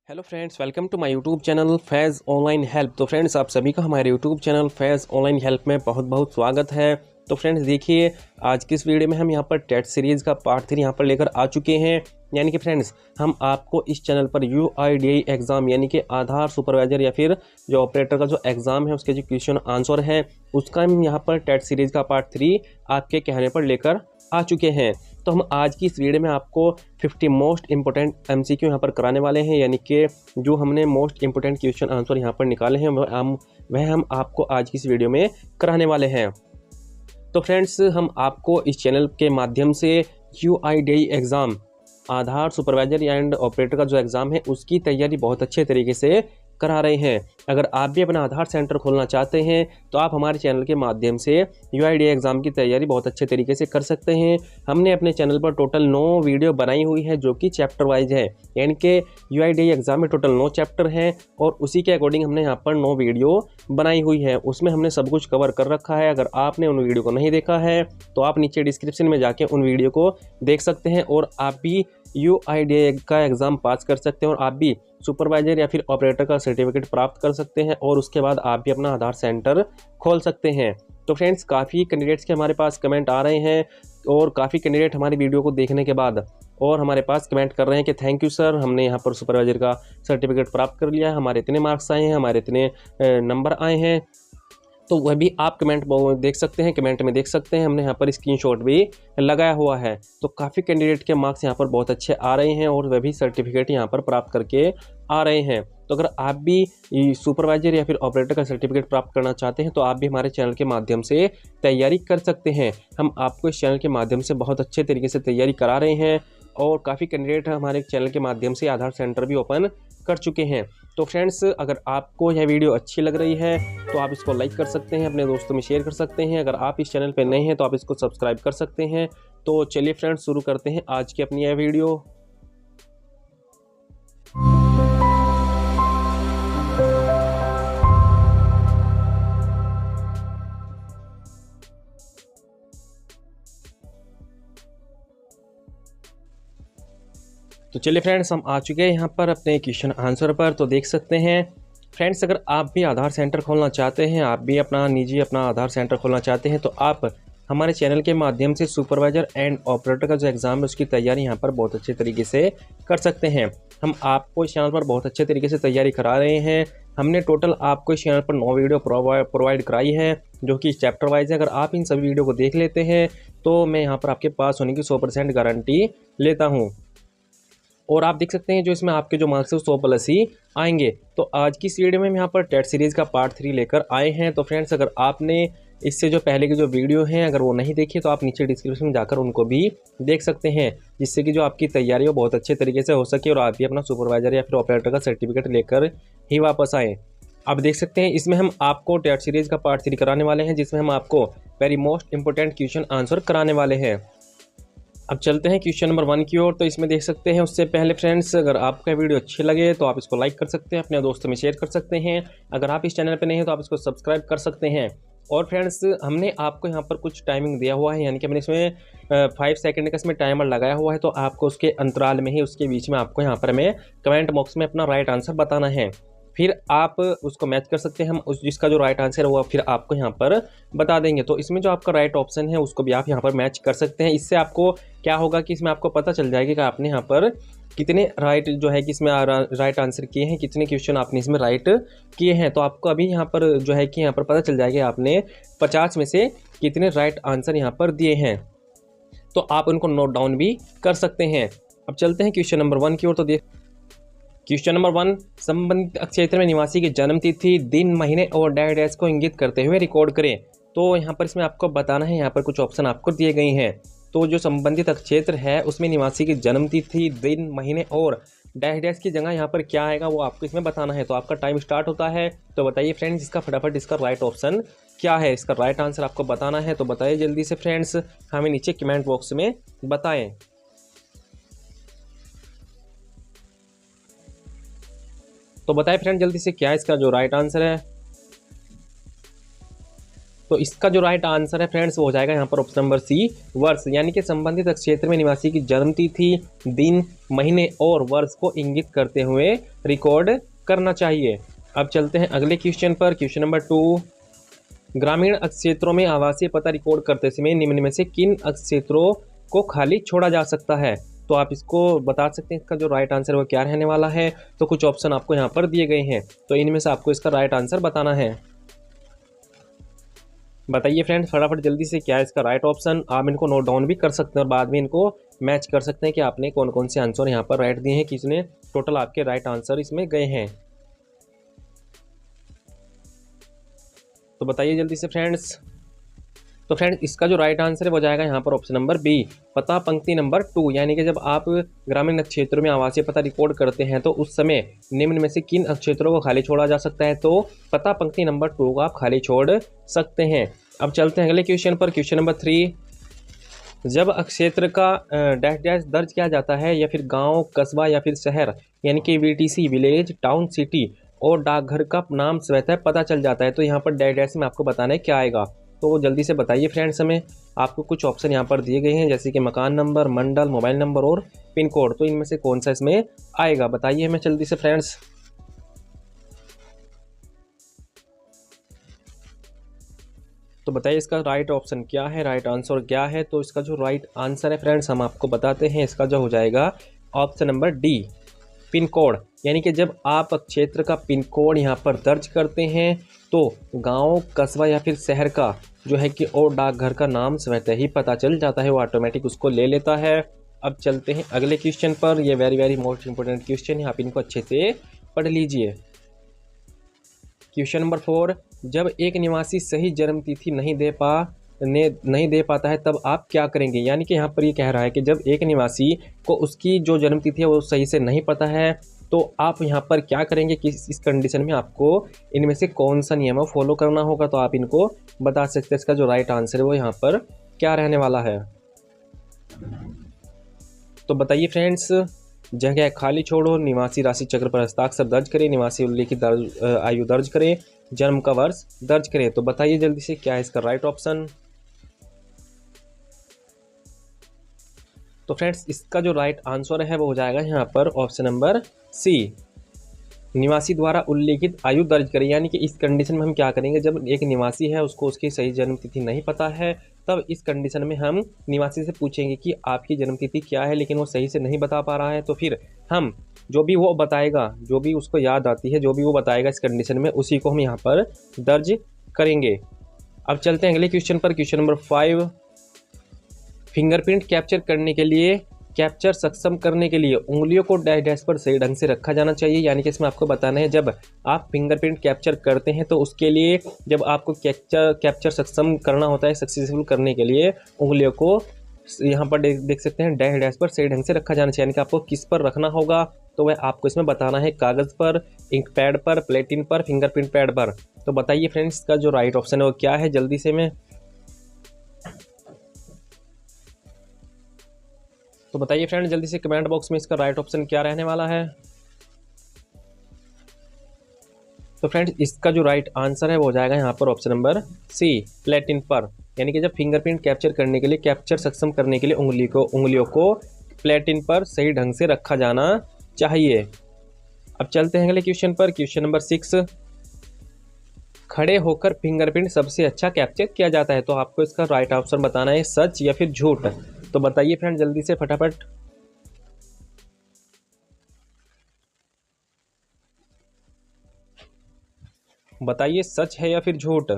Hello friends, welcome to my YouTube channel Faiz online help. तो friends, आप सभी का हमारे YouTube channel Faiz online help में बहुत बहुत स्वागत है। तो फ्रेंड्स देखिए, आज की इस वीडियो में हम यहाँ पर टेट सीरीज़ का पार्ट 3 यहाँ पर लेकर आ चुके हैं। यानी कि फ्रेंड्स, हम आपको इस चैनल पर UIDAI एग्ज़ाम यानी कि आधार सुपरवाइज़र या फिर जो ऑपरेटर का जो एग्ज़ाम है उसके जो क्वेश्चन आंसर है उसका हम यहाँ पर टेट सीरीज़ का पार्ट 3 आपके कहने पर लेकर आ चुके हैं। तो हम आज की इस वीडियो में आपको 50 मोस्ट इंपॉर्टेंट MCQ यहाँ पर कराने वाले हैं। यानी कि जो हमने मोस्ट इंपॉर्टेंट क्वेश्चन आंसर यहाँ पर निकाले हैं वह हम आपको आज की इस वीडियो में कराने वाले हैं। तो फ्रेंड्स, हम आपको इस चैनल के माध्यम से UIDAI exam Aadhaar supervisor and operator का जो एग्ज़ाम है उसकी तैयारी बहुत अच्छे तरीके से करा रहे हैं। अगर आप भी अपना आधार सेंटर खोलना चाहते हैं तो आप हमारे चैनल के माध्यम से UIDAI एग्ज़ाम की तैयारी बहुत अच्छे तरीके से कर सकते हैं। हमने अपने चैनल पर टोटल 9 वीडियो बनाई हुई है जो कि चैप्टर वाइज है। यानी कि UIDAI एग्ज़ाम में टोटल 9 चैप्टर हैं और उसी के अकॉर्डिंग हमने यहाँ पर 9 वीडियो बनाई हुई है। उसमें हमने सब कुछ कवर कर रखा है। अगर आपने उन वीडियो को नहीं देखा है तो आप नीचे डिस्क्रिप्शन में जाके उन वीडियो को देख सकते हैं और आप भी UIDAI का एग्ज़ाम पास कर सकते हैं और आप भी सुपरवाइजर या फिर ऑपरेटर का सर्टिफिकेट प्राप्त कर सकते हैं और उसके बाद आप भी अपना आधार सेंटर खोल सकते हैं। तो फ्रेंड्स, काफ़ी कैंडिडेट्स के हमारे पास कमेंट आ रहे हैं और काफ़ी कैंडिडेट हमारी वीडियो को देखने के बाद और हमारे पास कमेंट कर रहे हैं कि थैंक यू सर, हमने यहाँ पर सुपरवाइजर का सर्टिफिकेट प्राप्त कर लिया है, हमारे इतने मार्क्स आए हैं, हमारे इतने नंबर आए हैं। तो वह भी आप कमेंट देख सकते हैं, कमेंट में देख सकते हैं। हमने यहाँ पर स्क्रीनशॉट भी लगाया हुआ है। तो काफ़ी कैंडिडेट के मार्क्स यहाँ पर बहुत अच्छे आ रहे हैं और वह भी सर्टिफिकेट यहाँ पर प्राप्त करके आ रहे हैं। तो अगर आप भी सुपरवाइजर या फिर ऑपरेटर का सर्टिफिकेट प्राप्त करना चाहते हैं तो आप भी हमारे चैनल के माध्यम से तैयारी कर सकते हैं। हम आपको इस चैनल के माध्यम से बहुत अच्छे तरीके से तैयारी करा रहे हैं और काफ़ी कैंडिडेट हमारे चैनल के माध्यम से आधार सेंटर भी ओपन कर चुके हैं। तो फ्रेंड्स, अगर आपको यह वीडियो अच्छी लग रही है तो आप इसको लाइक कर सकते हैं, अपने दोस्तों में शेयर कर सकते हैं। अगर आप इस चैनल पर नए हैं तो आप इसको सब्सक्राइब कर सकते हैं। तो चलिए फ्रेंड्स, शुरू करते हैं आज की अपनी यह वीडियो। तो चलिए फ्रेंड्स, हम आ चुके हैं यहाँ पर अपने क्वेश्चन आंसर पर। तो देख सकते हैं फ्रेंड्स, अगर आप भी आधार सेंटर खोलना चाहते हैं, आप भी अपना निजी अपना आधार सेंटर खोलना चाहते हैं तो आप हमारे चैनल के माध्यम से सुपरवाइजर एंड ऑपरेटर का जो एग्ज़ाम है उसकी तैयारी यहाँ पर बहुत अच्छे तरीके से कर सकते हैं। हम आपको इस चैनल पर बहुत अच्छे तरीके से तैयारी करा रहे हैं। हमने टोटल आपको इस चैनल पर 9 वीडियो प्रोवाइड कराई है जो कि चैप्टर वाइज है। अगर आप इन सभी वीडियो को देख लेते हैं तो मैं यहाँ पर आपके पास होने की 100% गारंटी लेता हूँ। और आप देख सकते हैं जो इसमें आपके जो मार्क्स है 100+ ही आएंगे। तो आज की इस वीडियो में हम यहाँ पर टेट सीरीज़ का पार्ट 3 लेकर आए हैं। तो फ्रेंड्स, अगर आपने इससे जो पहले की जो वीडियो हैं अगर वो नहीं देखी तो आप नीचे डिस्क्रिप्शन में जाकर उनको भी देख सकते हैं, जिससे कि जो आपकी तैयारी हो बहुत अच्छे तरीके से हो सके और आप भी अपना सुपरवाइजर या फिर ऑपरेटर का सर्टिफिकेट लेकर ही वापस आएँ। आप देख सकते हैं इसमें हम आपको टेट सीरीज़ का पार्ट 3 कराने वाले हैं जिसमें हम आपको very most important question answer कराने वाले हैं। अब चलते हैं क्वेश्चन नंबर 1 की ओर। तो इसमें देख सकते हैं, उससे पहले फ्रेंड्स, अगर आपका वीडियो अच्छी लगे तो आप इसको लाइक कर सकते हैं, अपने दोस्तों में शेयर कर सकते हैं। अगर आप इस चैनल पर नहीं हैं तो आप इसको सब्सक्राइब कर सकते हैं। और फ्रेंड्स, हमने आपको यहाँ पर कुछ टाइमिंग दिया हुआ है, यानी कि हमने इसमें 5 सेकंड का इसमें टाइमर लगाया हुआ है। तो आपको उसके अंतराल में ही उसके बीच में आपको यहाँ पर हमें कमेंट बॉक्स में अपना राइट आंसर बताना है। फिर आप उसको मैच कर सकते हैं, हम उस जिसका जो राइट आंसर है वो फिर आपको यहाँ पर बता देंगे। तो इसमें जो आपका राइट ऑप्शन है उसको भी आप यहाँ पर मैच कर सकते हैं। इससे आपको क्या होगा कि इसमें आपको पता चल जाएगा कि आपने यहाँ पर कितने राइट जो है कि इसमें राइट आंसर किए हैं, कितने क्वेश्चन आपने इसमें राइट किए हैं। तो आपको अभी यहाँ पर जो है कि यहाँ पर पता चल जाएगा आपने 50 में से कितने राइट आंसर यहाँ पर दिए हैं। तो आप उनको नोट डाउन भी कर सकते हैं। अब चलते हैं क्वेश्चन नंबर 1 की ओर। तो देख क्वेश्चन नंबर 1, संबंधित क्षेत्र में निवासी की जन्म तिथि, दिन, महीने और डैश को इंगित करते हुए रिकॉर्ड करें। तो यहाँ पर इसमें आपको बताना है, यहाँ पर कुछ ऑप्शन आपको दिए गए हैं। तो जो संबंधित क्षेत्र है उसमें निवासी की जन्म तिथि, दिन, महीने और डैश की जगह यहाँ पर क्या आएगा वो आपको इसमें बताना है। तो आपका टाइम स्टार्ट होता है। तो बताइए फ्रेंड्स, इसका फटाफट इसका राइट ऑप्शन क्या है, इसका राइट आंसर आपको बताना है। तो बताइए जल्दी से फ्रेंड्स, हमें नीचे कमेंट बॉक्स में बताएं। तो बताएं फ्रेंड जल्दी से क्या इसका जो राइट आंसर है। तो इसका जो राइट आंसर है फ्रेंड्स वो हो जाएगा यहाँ पर ऑप्शन नंबर सी, वर्ष, यानी कि संबंधित क्षेत्र में निवासी की जन्मतिथि, दिन, महीने और वर्ष को इंगित करते हुए रिकॉर्ड करना चाहिए। अब चलते हैं अगले क्वेश्चन पर। क्वेश्चन नंबर 2, ग्रामीण क्षेत्रों में आवासीय पता रिकॉर्ड करते समय निम्न में से किन क्षेत्रों को खाली छोड़ा जा सकता है? तो आप इसको बता सकते हैं इसका जो राइट आंसर वो क्या रहने वाला है। तो कुछ ऑप्शन आपको यहाँ पर दिए गए हैं, तो इनमें से आपको इसका राइट आंसर बताना है। बताइए फ्रेंड्स फटाफट जल्दी से क्या है इसका राइट ऑप्शन। आप इनको नोट डाउन भी कर सकते हैं और बाद में इनको मैच कर सकते हैं कि आपने कौन कौन से आंसर यहाँ पर राइट दिए हैं, किसने टोटल आपके राइट आंसर इसमें गए हैं। तो बताइए जल्दी से फ्रेंड्स। तो फ्रेंड्स इसका जो राइट आंसर है वो जाएगा यहाँ पर ऑप्शन नंबर बी, पता पंक्ति नंबर 2, यानी कि जब आप ग्रामीण क्षेत्रों में आवासीय पता रिकॉर्ड करते हैं तो उस समय निम्न में से किन क्षेत्रों को खाली छोड़ा जा सकता है? तो पता पंक्ति नंबर 2 को आप खाली छोड़ सकते हैं। अब चलते हैं अगले क्वेश्चन पर। क्वेश्चन नंबर 3, जब क्षेत्र का डैश डैश दर्ज किया जाता है या फिर गाँव, कस्बा या फिर शहर, यानी कि VTC, विलेज, टाउन, सिटी और डाकघर का नाम स्वतः पता चल जाता है, तो यहाँ पर डैश डैश में आपको बताना है क्या आएगा। तो जल्दी से बताइए फ्रेंड्स हमें। आपको कुछ ऑप्शन यहाँ पर दिए गए हैं जैसे कि मकान नंबर, मंडल, मोबाइल नंबर और पिन कोड, तो इनमें से कौन सा इसमें आएगा? बताइए हमें जल्दी से फ्रेंड्स। तो बताइए इसका राइट ऑप्शन क्या है, राइट आंसर क्या है? तो इसका जो राइट आंसर है फ्रेंड्स हम आपको बताते हैं, इसका जो हो जाएगा option number D, pin code, यानी कि जब आप क्षेत्र का पिन कोड यहाँ पर दर्ज करते हैं तो गांव, कस्बा या फिर शहर का जो है कि और डाकघर का नाम स्वतः ही पता चल जाता है, वो ऑटोमेटिक उसको ले लेता है। अब चलते हैं अगले क्वेश्चन पर। ये very very most important question है, आप इनको अच्छे से पढ़ लीजिए। क्वेश्चन नंबर 4, जब एक निवासी सही जन्म तिथि नहीं दे पाता है तब आप क्या करेंगे? यानी कि यहाँ पर ये कह रहा है कि जब एक निवासी को उसकी जो जन्म तिथि है वो सही से नहीं पता है तो आप यहाँ पर क्या करेंगे, किस इस कंडीशन में आपको इनमें से कौन सा नियम फॉलो करना होगा? तो आप इनको बता सकते हैं। इसका जो राइट आंसर है वो यहाँ पर क्या रहने वाला है। तो बताइए फ्रेंड्स। जगह खाली छोड़ो, निवासी राशि चक्र पर हस्ताक्षर दर्ज करें, निवासी उल्लेखित आयु दर्ज करें, जन्म का वर्ष दर्ज करें। तो बताइए जल्दी से क्या है इसका राइट ऑप्शन। तो फ्रेंड्स इसका जो राइट आंसर है वो हो जाएगा यहाँ पर ऑप्शन नंबर सी, निवासी द्वारा उल्लेखित आयु दर्ज करें। यानी कि इस कंडीशन में हम क्या करेंगे, जब एक निवासी है उसको उसकी सही जन्म तिथि नहीं पता है तब इस कंडीशन में हम निवासी से पूछेंगे कि आपकी जन्म तिथि क्या है, लेकिन वो सही से नहीं बता पा रहा है, तो फिर हम जो भी वो बताएगा, जो भी उसको याद आती है, जो भी वो बताएगा इस कंडीशन में, उसी को हम यहाँ पर दर्ज करेंगे। अब चलते हैं अगले क्वेश्चन पर। क्वेश्चन नंबर 5, फिंगरप्रिंट कैप्चर करने के लिए, कैप्चर सक्षम करने के लिए उंगलियों को डैश डैश पर सही ढंग से रखा जाना चाहिए। यानी कि इसमें आपको बताना है जब आप फिंगरप्रिंट कैप्चर करते हैं तो उसके लिए जब आपको कैप्चर सक्षम करना होता है, सक्सेसफुल करने के लिए उंगलियों को यहाँ पर देख सकते हैं डैश डैश पर सही ढंग से रखा जाना चाहिए। यानी कि आपको किस पर रखना होगा तो वह आपको इसमें बताना है, कागज़ पर, इंक पैड पर, प्लेटिन पर, फिंगरप्रिंट पैड पर। तो बताइए फ्रेंड्स इसका जो राइट ऑप्शन है वो क्या है, जल्दी से मैं। तो बताइए फ्रेंड्स जल्दी से कमेंट बॉक्स में इसका राइट ऑप्शन क्या रहने वाला है। तो फ्रेंड्स इसका जो राइट आंसर है वो हो जाएगा यहाँ पर ऑप्शन नंबर सी, प्लेटिन पर। यानी कि जब फिंगरप्रिंट कैप्चर करने के लिए, कैप्चर सक्षम करने के लिए उंगलियों को प्लेटिन पर सही ढंग से रखा जाना चाहिए। अब चलते हैं अगले क्वेश्चन पर। क्वेश्चन नंबर 6, खड़े होकर फिंगरप्रिंट सबसे अच्छा कैप्चर किया जाता है। तो आपको इसका राइट ऑप्शन बताना है, सच या फिर झूठ। तो बताइए फ्रेंड जल्दी से फटाफट। बताइए सच है या फिर झूठ।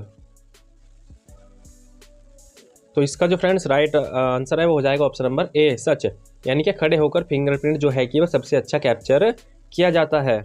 तो इसका जो फ्रेंड्स राइट आंसर है वो हो जाएगा ऑप्शन नंबर ए, सच। यानी कि खड़े होकर फिंगरप्रिंट जो है कि वो सबसे अच्छा कैप्चर किया जाता है।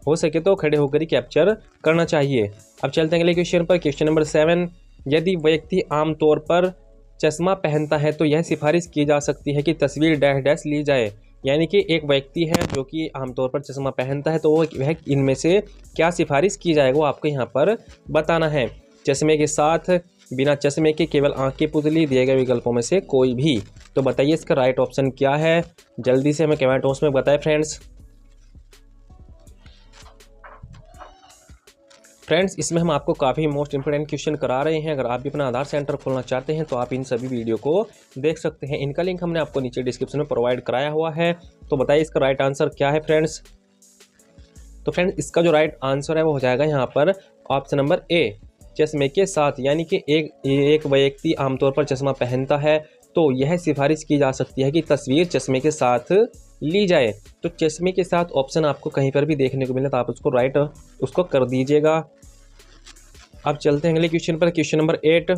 हो सके तो खड़े होकर ही कैप्चर करना चाहिए। अब चलते हैं अगले क्वेश्चन पर। क्वेश्चन नंबर 7, यदि व्यक्ति आमतौर पर चश्मा पहनता है तो यह सिफारिश की जा सकती है कि तस्वीर डैश डैश ली जाए। यानी कि एक व्यक्ति है जो कि आमतौर पर चश्मा पहनता है तो वह इनमें से क्या सिफारिश की जाएगा वो आपको यहाँ पर बताना है। चश्मे के साथ, बिना चश्मे के, केवल आँख की पुतली, दिए गए विकल्पों में से कोई भी। तो बताइए इसका राइट ऑप्शन क्या है, जल्दी से हमें कमेंट बॉक्स में बताएं फ्रेंड्स। फ्रेंड्स इसमें हम आपको काफ़ी मोस्ट इंपोर्टेंट क्वेश्चन करा रहे हैं। अगर आप भी अपना आधार सेंटर खोलना चाहते हैं तो आप इन सभी वीडियो को देख सकते हैं। इनका लिंक हमने आपको नीचे डिस्क्रिप्शन में प्रोवाइड कराया हुआ है। तो बताइए इसका राइट आंसर क्या है फ्रेंड्स। तो फ्रेंड्स इसका जो राइट आंसर है वो हो जाएगा यहाँ पर ऑप्शन नंबर ए, चश्मे के साथ। यानी कि एक व्यक्ति आमतौर पर चश्मा पहनता है तो यह सिफारिश की जा सकती है कि तस्वीर चश्मे के साथ ली जाए। तो चश्मे के साथ ऑप्शन आपको कहीं पर भी देखने को मिले तो आप उसको राइट उसको कर दीजिएगा। अब चलते हैं अगले क्वेश्चन पर। Question number 8।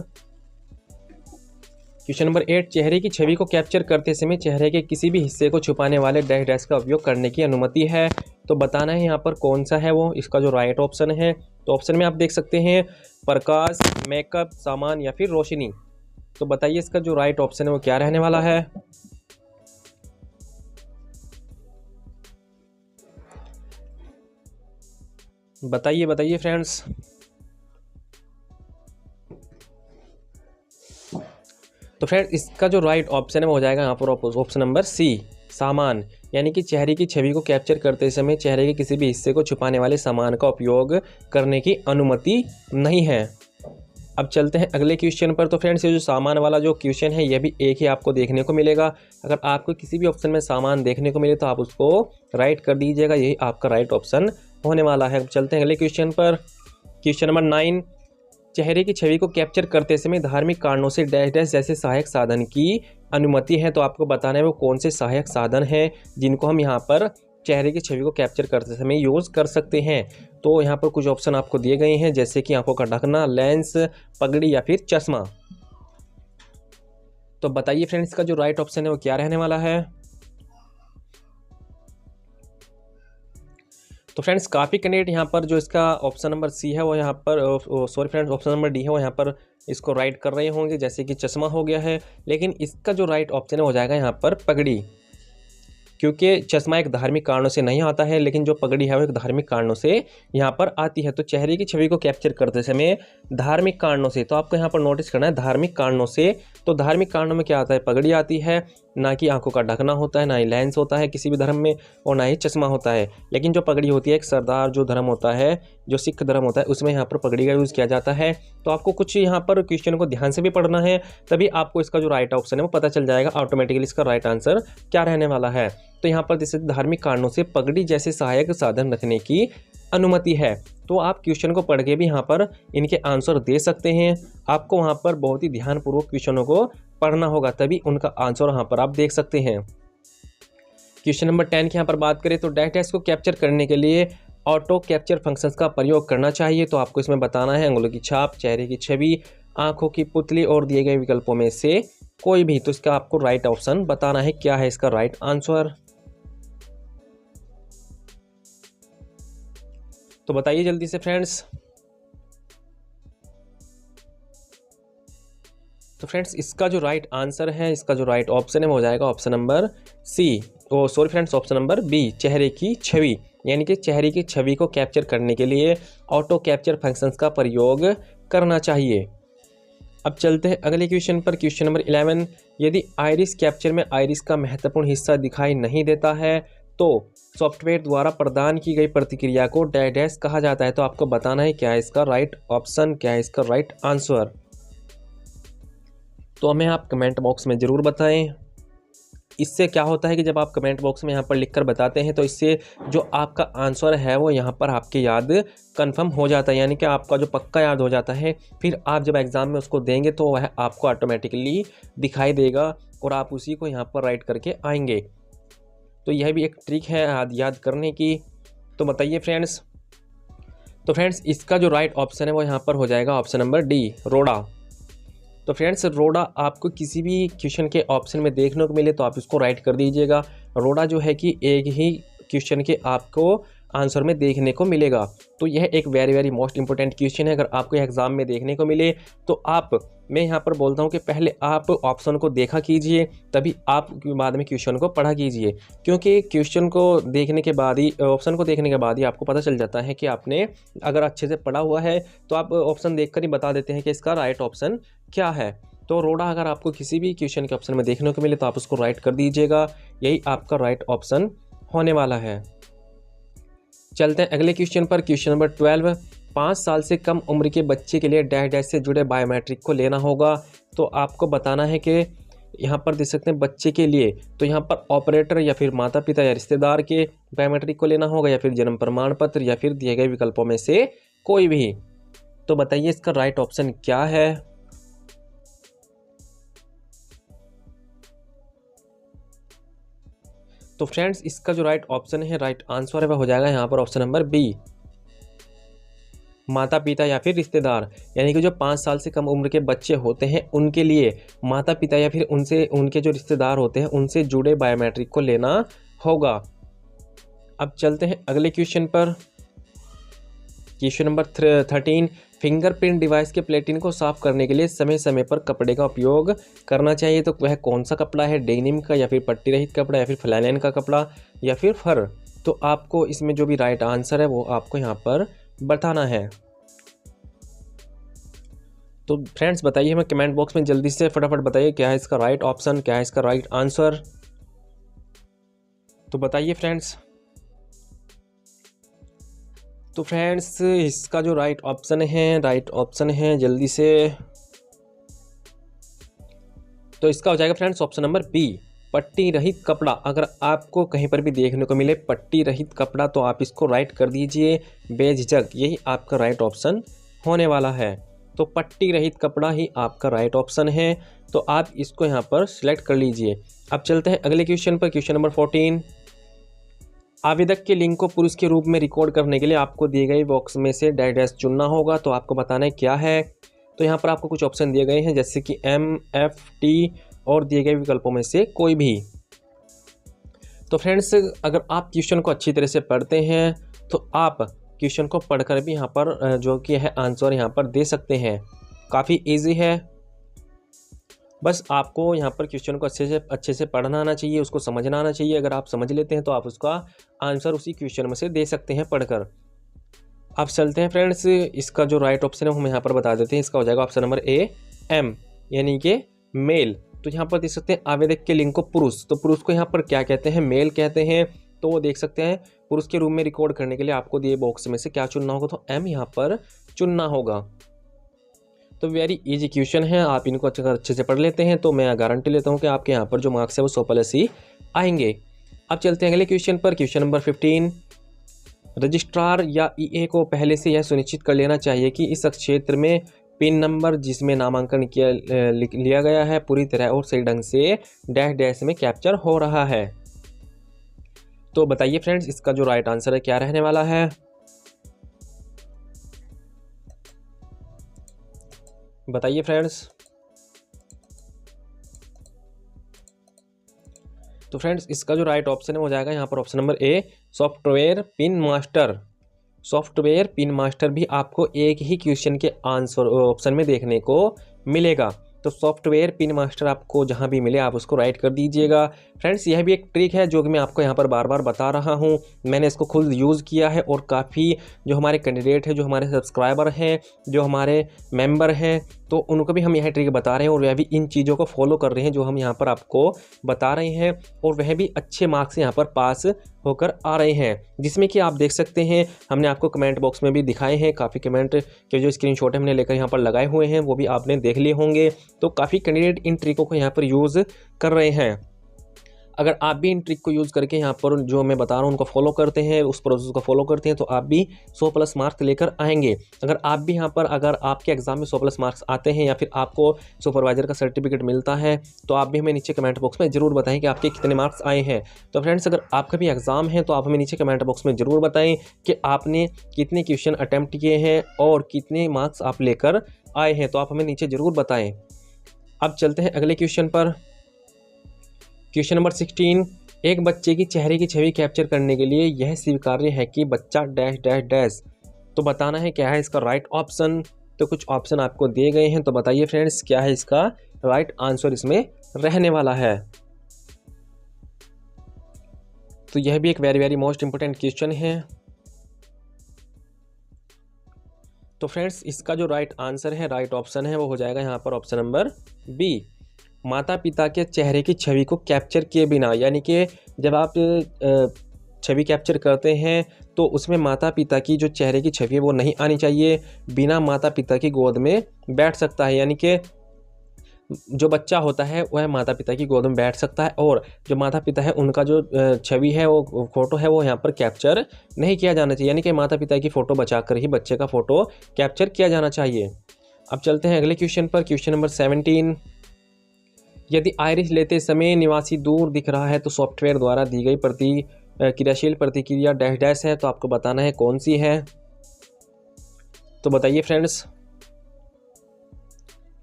क्वेश्चन नंबर 8, चेहरे की छवि को कैप्चर करते समय चेहरे के किसी भी हिस्से को छुपाने वाले डैश डैश का उपयोग करने की अनुमति है। तो बताना है यहाँ पर कौन सा है वो। इसका जो राइट ऑप्शन है तो ऑप्शन में आप देख सकते हैं प्रकाश, मेकअप, सामान या फिर रोशनी। तो बताइए इसका जो राइट ऑप्शन है वो क्या रहने वाला है। बताइए बताइए फ्रेंड्स। तो फ्रेंड्स इसका जो राइट ऑप्शन है वो हो जाएगा यहाँ पर ऑप्शन नंबर सी, सामान। यानी कि चेहरे की छवि को कैप्चर करते समय चेहरे के किसी भी हिस्से को छुपाने वाले सामान का उपयोग करने की अनुमति नहीं है। अब चलते हैं अगले क्वेश्चन पर। तो फ्रेंड्स ये जो सामान वाला जो क्वेश्चन है ये भी एक ही आपको देखने को मिलेगा। अगर आपको किसी भी ऑप्शन में सामान देखने को मिले तो आप उसको राइट कर दीजिएगा, यही आपका राइट ऑप्शन होने वाला है। अब चलते हैं अगले क्वेश्चन पर। क्वेश्चन नंबर 9, चेहरे की छवि को कैप्चर करते समय धार्मिक कारणों से डैश डैश जैसे सहायक साधन की अनुमति है। तो आपको बताना है वो कौन से सहायक साधन हैं जिनको हम यहाँ पर चेहरे की छवि को कैप्चर करते समय यूज़ कर सकते हैं। तो यहाँ पर कुछ ऑप्शन आपको दिए गए हैं जैसे कि आंखों का ढकना, लेंस, पगड़ी या फिर चश्मा। तो बताइए फ्रेंड्स इसका जो राइट ऑप्शन है वो क्या रहने वाला है। तो फ्रेंड्स काफ़ी कैंडिडेट यहाँ पर जो इसका ऑप्शन नंबर सी है वो यहाँ पर sorry friends option number D है वो यहाँ पर इसको राइट कर रहे होंगे, जैसे कि चश्मा हो गया है। लेकिन इसका जो राइट ऑप्शन है हो जाएगा यहाँ पर पगड़ी, क्योंकि चश्मा एक धार्मिक कारणों से नहीं आता है लेकिन जो पगड़ी है वो एक धार्मिक कारणों से यहाँ पर आती है। तो चेहरे की छवि को कैप्चर करते समय धार्मिक कारणों से, तो आपको यहाँ पर नोटिस करना है धार्मिक कारणों से। तो धार्मिक कारणों में क्या आता है, पगड़ी आती है, ना कि आंखों का ढकना होता है, ना ही लेंस होता है किसी भी धर्म में, और ना ही चश्मा होता है। लेकिन जो पगड़ी होती है एक सरदार जो धर्म होता है, जो सिख धर्म होता है, उसमें यहाँ पर पगड़ी का यूज़ किया जाता है। तो आपको कुछ यहाँ पर क्वेश्चन को ध्यान से भी पढ़ना है, तभी आपको इसका जो राइट ऑप्शन है वो पता चल जाएगा ऑटोमेटिकली इसका राइट आंसर क्या रहने वाला है। तो यहाँ पर जैसे धार्मिक कारणों से पगड़ी जैसे सहायक साधन रखने की अनुमति है। तो आप क्वेश्चन को पढ़ के भी यहाँ पर इनके आंसर दे सकते हैं। आपको वहाँ पर बहुत ही ध्यानपूर्वक क्वेश्चनों को पढ़ना होगा, तभी उनका आंसर यहाँ पर आप देख सकते हैं। क्वेश्चन नंबर 10 की यहाँ पर बात करें तो डैश डैश को कैप्चर करने के लिए ऑटो कैप्चर फंक्शंस का प्रयोग करना चाहिए। तो आपको इसमें बताना है अंगुलों की छाप, चेहरे की छवि, आंखों की पुतली और दिए गए विकल्पों में से कोई भी। तो इसका आपको राइट ऑप्शन बताना है क्या है इसका राइट आंसर। तो बताइए जल्दी से फ्रेंड्स। तो फ्रेंड्स इसका जो राइट आंसर है, इसका जो राइट ऑप्शन है वो हो जाएगा option number C, oh sorry friends option number B, चेहरे की छवि। यानी कि चेहरे की छवि को कैप्चर करने के लिए ऑटो कैप्चर फंक्शंस का प्रयोग करना चाहिए। अब चलते हैं अगले क्वेश्चन पर। क्वेश्चन नंबर 11, यदि आइरिस कैप्चर में आइरिस का महत्वपूर्ण हिस्सा दिखाई नहीं देता है तो सॉफ्टवेयर द्वारा प्रदान की गई प्रतिक्रिया को डैश डैश कहा जाता है। तो आपको बताना है क्या है इसका राइट ऑप्शन, क्या है इसका राइट आंसर। तो हमें आप कमेंट बॉक्स में ज़रूर बताएं। इससे क्या होता है कि जब आप कमेंट बॉक्स में यहाँ पर लिखकर बताते हैं तो इससे जो आपका आंसर है वो यहाँ पर आपके याद कंफर्म हो जाता है, यानी कि आपका जो पक्का याद हो जाता है। फिर आप जब एग्ज़ाम में उसको देंगे तो वह आपको ऑटोमेटिकली दिखाई देगा और आप उसी को यहाँ पर राइट करके आएंगे। तो यह भी एक ट्रिक है याद करने की। तो बताइए फ्रेंड्स। तो फ्रेंड्स इसका जो राइट ऑप्शन है वो यहाँ पर हो जाएगा ऑप्शन नंबर डी, रोडा। तो फ्रेंड्स रोडा आपको किसी भी क्वेश्चन के ऑप्शन में देखने को मिले तो आप इसको राइट कर दीजिएगा। रोडा जो है कि एक ही क्वेश्चन के आपको आंसर में देखने को मिलेगा। तो यह एक वेरी मोस्ट इंपॉर्टेंट क्वेश्चन है। अगर आपको एग्जाम में देखने को मिले तो मैं यहाँ पर बोलता हूँ कि पहले आप ऑप्शन को देखा कीजिए, तभी आप बाद में क्वेश्चन को पढ़ा कीजिए, क्योंकि क्वेश्चन को देखने के बाद ही, ऑप्शन को देखने के बाद ही आपको पता चल जाता है कि आपने अगर अच्छे से पढ़ा हुआ है तो आप ऑप्शन देखकर ही बता देते हैं कि इसका राइट ऑप्शन क्या है। तो रोडा अगर आपको किसी भी क्वेश्चन के ऑप्शन में देखने को मिले तो आप उसको राइट कर दीजिएगा, यही आपका राइट ऑप्शन होने वाला है। चलते हैं अगले क्वेश्चन पर। क्वेश्चन नंबर 12, 5 साल से कम उम्र के बच्चे के लिए डैश डैश से जुड़े बायोमेट्रिक को लेना होगा। तो आपको बताना है कि यहाँ पर देख सकते हैं बच्चे के लिए, तो यहाँ पर ऑपरेटर या फिर माता पिता या रिश्तेदार के बायोमेट्रिक को लेना होगा, या फिर जन्म प्रमाण पत्र, या फिर दिए गए विकल्पों में से कोई भी। तो बताइए इसका राइट ऑप्शन क्या है। तो फ्रेंड्स इसका जो राइट ऑप्शन है, राइट आंसर है, वह हो जाएगा यहाँ पर ऑप्शन नंबर बी, माता पिता या फिर रिश्तेदार। यानी कि जो 5 साल से कम उम्र के बच्चे होते हैं उनके लिए माता पिता या फिर उनसे उनके जो रिश्तेदार होते हैं उनसे जुड़े बायोमेट्रिक को लेना होगा। अब चलते हैं अगले क्वेश्चन पर। क्वेश्चन नंबर 13, फिंगरप्रिंट डिवाइस के प्लेटिन को साफ करने के लिए समय समय पर कपड़े का उपयोग करना चाहिए। तो वह कौन सा कपड़ा है, डेनिम का, या फिर पट्टी रहित कपड़ा, या फिर फ्लैनेन का कपड़ा, या फिर फर। तो आपको इसमें जो भी राइट आंसर है वो आपको यहाँ पर बताना है। तो फ्रेंड्स बताइए हमें कमेंट बॉक्स में जल्दी से फटाफट बताइए क्या है इसका राइट ऑप्शन, क्या है इसका राइट आंसर। तो बताइए फ्रेंड्स। तो फ्रेंड्स इसका जो राइट ऑप्शन है जल्दी से, तो इसका हो जाएगा फ्रेंड्स ऑप्शन नंबर बी, पट्टी रहित कपड़ा। अगर आपको कहीं पर भी देखने को मिले पट्टी रहित कपड़ा तो आप इसको राइट कर दीजिए बेझिझक, यही आपका राइट ऑप्शन होने वाला है। तो पट्टी रहित कपड़ा ही आपका राइट ऑप्शन है, तो आप इसको यहाँ पर सिलेक्ट कर लीजिए। अब चलते हैं अगले क्वेश्चन पर। क्वेश्चन नंबर 14, आवेदक के लिंग को पुरुष के रूप में रिकॉर्ड करने के लिए आपको दिए गए बॉक्स में से डैश डैश चुनना होगा। तो आपको बताना है क्या है। तो यहाँ पर आपको कुछ ऑप्शन दिए गए हैं जैसे कि M, F, T और दिए गए विकल्पों में से कोई भी। तो फ्रेंड्स अगर आप क्वेश्चन को अच्छी तरह से पढ़ते हैं तो आप क्वेश्चन को पढ़कर भी यहाँ पर जो कि है आंसर यहाँ पर दे सकते हैं। काफ़ी इजी है, बस आपको यहाँ पर क्वेश्चन को अच्छे से पढ़ना आना चाहिए, उसको समझना आना चाहिए। अगर आप समझ लेते हैं तो आप उसका आंसर उसी क्वेश्चन में से दे सकते हैं पढ़कर। अब चलते हैं फ्रेंड्स, इसका जो राइट ऑप्शन है हम यहाँ पर बता देते हैं। इसका हो जाएगा ऑप्शन नंबर ए, M यानी कि मेल। तो यहाँ पर देख सकते हैं आवेदक के लिंग को पुरुष, तो पुरुष को यहाँ पर क्या कहते हैं, मेल कहते हैं। तो वो देख सकते हैं पुरुष के रूप में रिकॉर्ड करने के लिए आपको दिए बॉक्स में से क्या चुनना होगा, तो M यहाँ पर चुनना होगा। तो वेरी इजी क्वेश्चन है, आप इनको अच्छे से पढ़ लेते हैं तो मैं गारंटी लेता हूँ कि आपके यहाँ पर जो मार्क्स है वो 100+ ही आएंगे। अब चलते हैं अगले क्वेश्चन पर। क्वेश्चन नंबर 15, रजिस्ट्रार या EA को पहले से यह सुनिश्चित कर लेना चाहिए कि इस क्षेत्र में पिन नंबर जिसमें नामांकन लिया गया है पूरी तरह और सही ढंग से डैश डैश में कैप्चर हो रहा है। तो बताइए फ्रेंड्स इसका जो राइट आंसर है क्या रहने वाला है। बताइए फ्रेंड्स। तो फ्रेंड्स इसका जो राइट ऑप्शन है वो जाएगा यहाँ पर ऑप्शन नंबर ए, software pin master. Software pin master भी आपको एक ही क्वेश्चन के आंसर ऑप्शन में देखने को मिलेगा। तो सॉफ्टवेयर पिन मास्टर आपको जहां भी मिले आप उसको राइट कर दीजिएगा। फ्रेंड्स यह भी एक ट्रिक है जो कि मैं आपको यहाँ पर बार बार बता रहा हूँ, मैंने इसको खुद यूज़ किया है और काफ़ी जो हमारे कैंडिडेट हैं, जो हमारे सब्सक्राइबर हैं, जो हमारे मेंबर हैं, तो उनको भी हम यह ट्रिक बता रहे हैं और वह भी इन चीज़ों को फॉलो कर रहे हैं जो हम यहाँ पर आपको बता रहे हैं, और वह भी अच्छे मार्क्स यहाँ पर पास होकर आ रहे हैं। जिसमें कि आप देख सकते हैं हमने आपको कमेंट बॉक्स में भी दिखाए हैं, काफ़ी कमेंट के जो स्क्रीनशॉट हमने लेकर यहाँ पर लगाए हुए हैं वो भी आपने देख लिए होंगे। तो काफ़ी कैंडिडेट इन ट्रिकों को यहाँ पर यूज़ कर रहे हैं। अगर आप भी इन ट्रिक को यूज़ करके यहाँ पर जो मैं बता रहा हूँ उनको फॉलो करते हैं, उस प्रोसेस को फॉलो करते हैं, तो आप भी 100+ मार्क्स लेकर आएंगे। अगर आप भी यहाँ पर अगर आपके एग्जाम में 100+ मार्क्स आते हैं या फिर आपको सुपरवाइजर का सर्टिफिकेट मिलता है तो आप भी हमें नीचे कमेंट बॉक्स में ज़रूर बताएं कि आपके कितने मार्क्स आए हैं। तो फ्रेंड्स अगर आपका भी एग्ज़ाम है तो आप हमें नीचे कमेंट बॉक्स में ज़रूर बताएँ कि आपने कितने क्वेश्चन अटैम्प्ट किए हैं और कितने मार्क्स आप लेकर आए हैं, तो आप हमें नीचे ज़रूर बताएँ। अब चलते हैं अगले क्वेश्चन पर। क्वेश्चन नंबर 16, एक बच्चे की चेहरे की छवि कैप्चर करने के लिए यह स्वीकार्य है कि बच्चा डैश डैश डैश। तो बताना है क्या है इसका राइट ऑप्शन। तो कुछ ऑप्शन आपको दिए गए हैं, तो बताइए फ्रेंड्स क्या है इसका राइट आंसर इसमें रहने वाला है। तो यह भी एक वेरी मोस्ट इंपोर्टेंट क्वेश्चन है। तो फ्रेंड्स इसका जो राइट आंसर है, राइट ऑप्शन है, वो हो जाएगा यहाँ पर ऑप्शन नंबर बी, माता पिता के चेहरे की छवि को कैप्चर किए बिना। यानी कि जब आप छवि कैप्चर करते हैं तो उसमें माता पिता की जो चेहरे की छवि है वो नहीं आनी चाहिए, बिना माता पिता की गोद में बैठ सकता है, यानी कि जो बच्चा होता है वह माता पिता की गोद में बैठ सकता है, और जो माता पिता है उनका जो छवि है वो फोटो है वो यहाँ पर कैप्चर नहीं किया जाना चाहिए, यानी कि माता पिता की फ़ोटो बचाकर ही बच्चे का फ़ोटो कैप्चर किया जाना चाहिए। अब चलते हैं अगले क्वेश्चन पर, क्वेश्चन नंबर 17। यदि आइरिस लेते समय निवासी दूर दिख रहा है तो सॉफ्टवेयर द्वारा दी गई क्रियाशील प्रतिक्रिया डैश डैश है, तो आपको बताना है कौन सी है। तो बताइए फ्रेंड्स,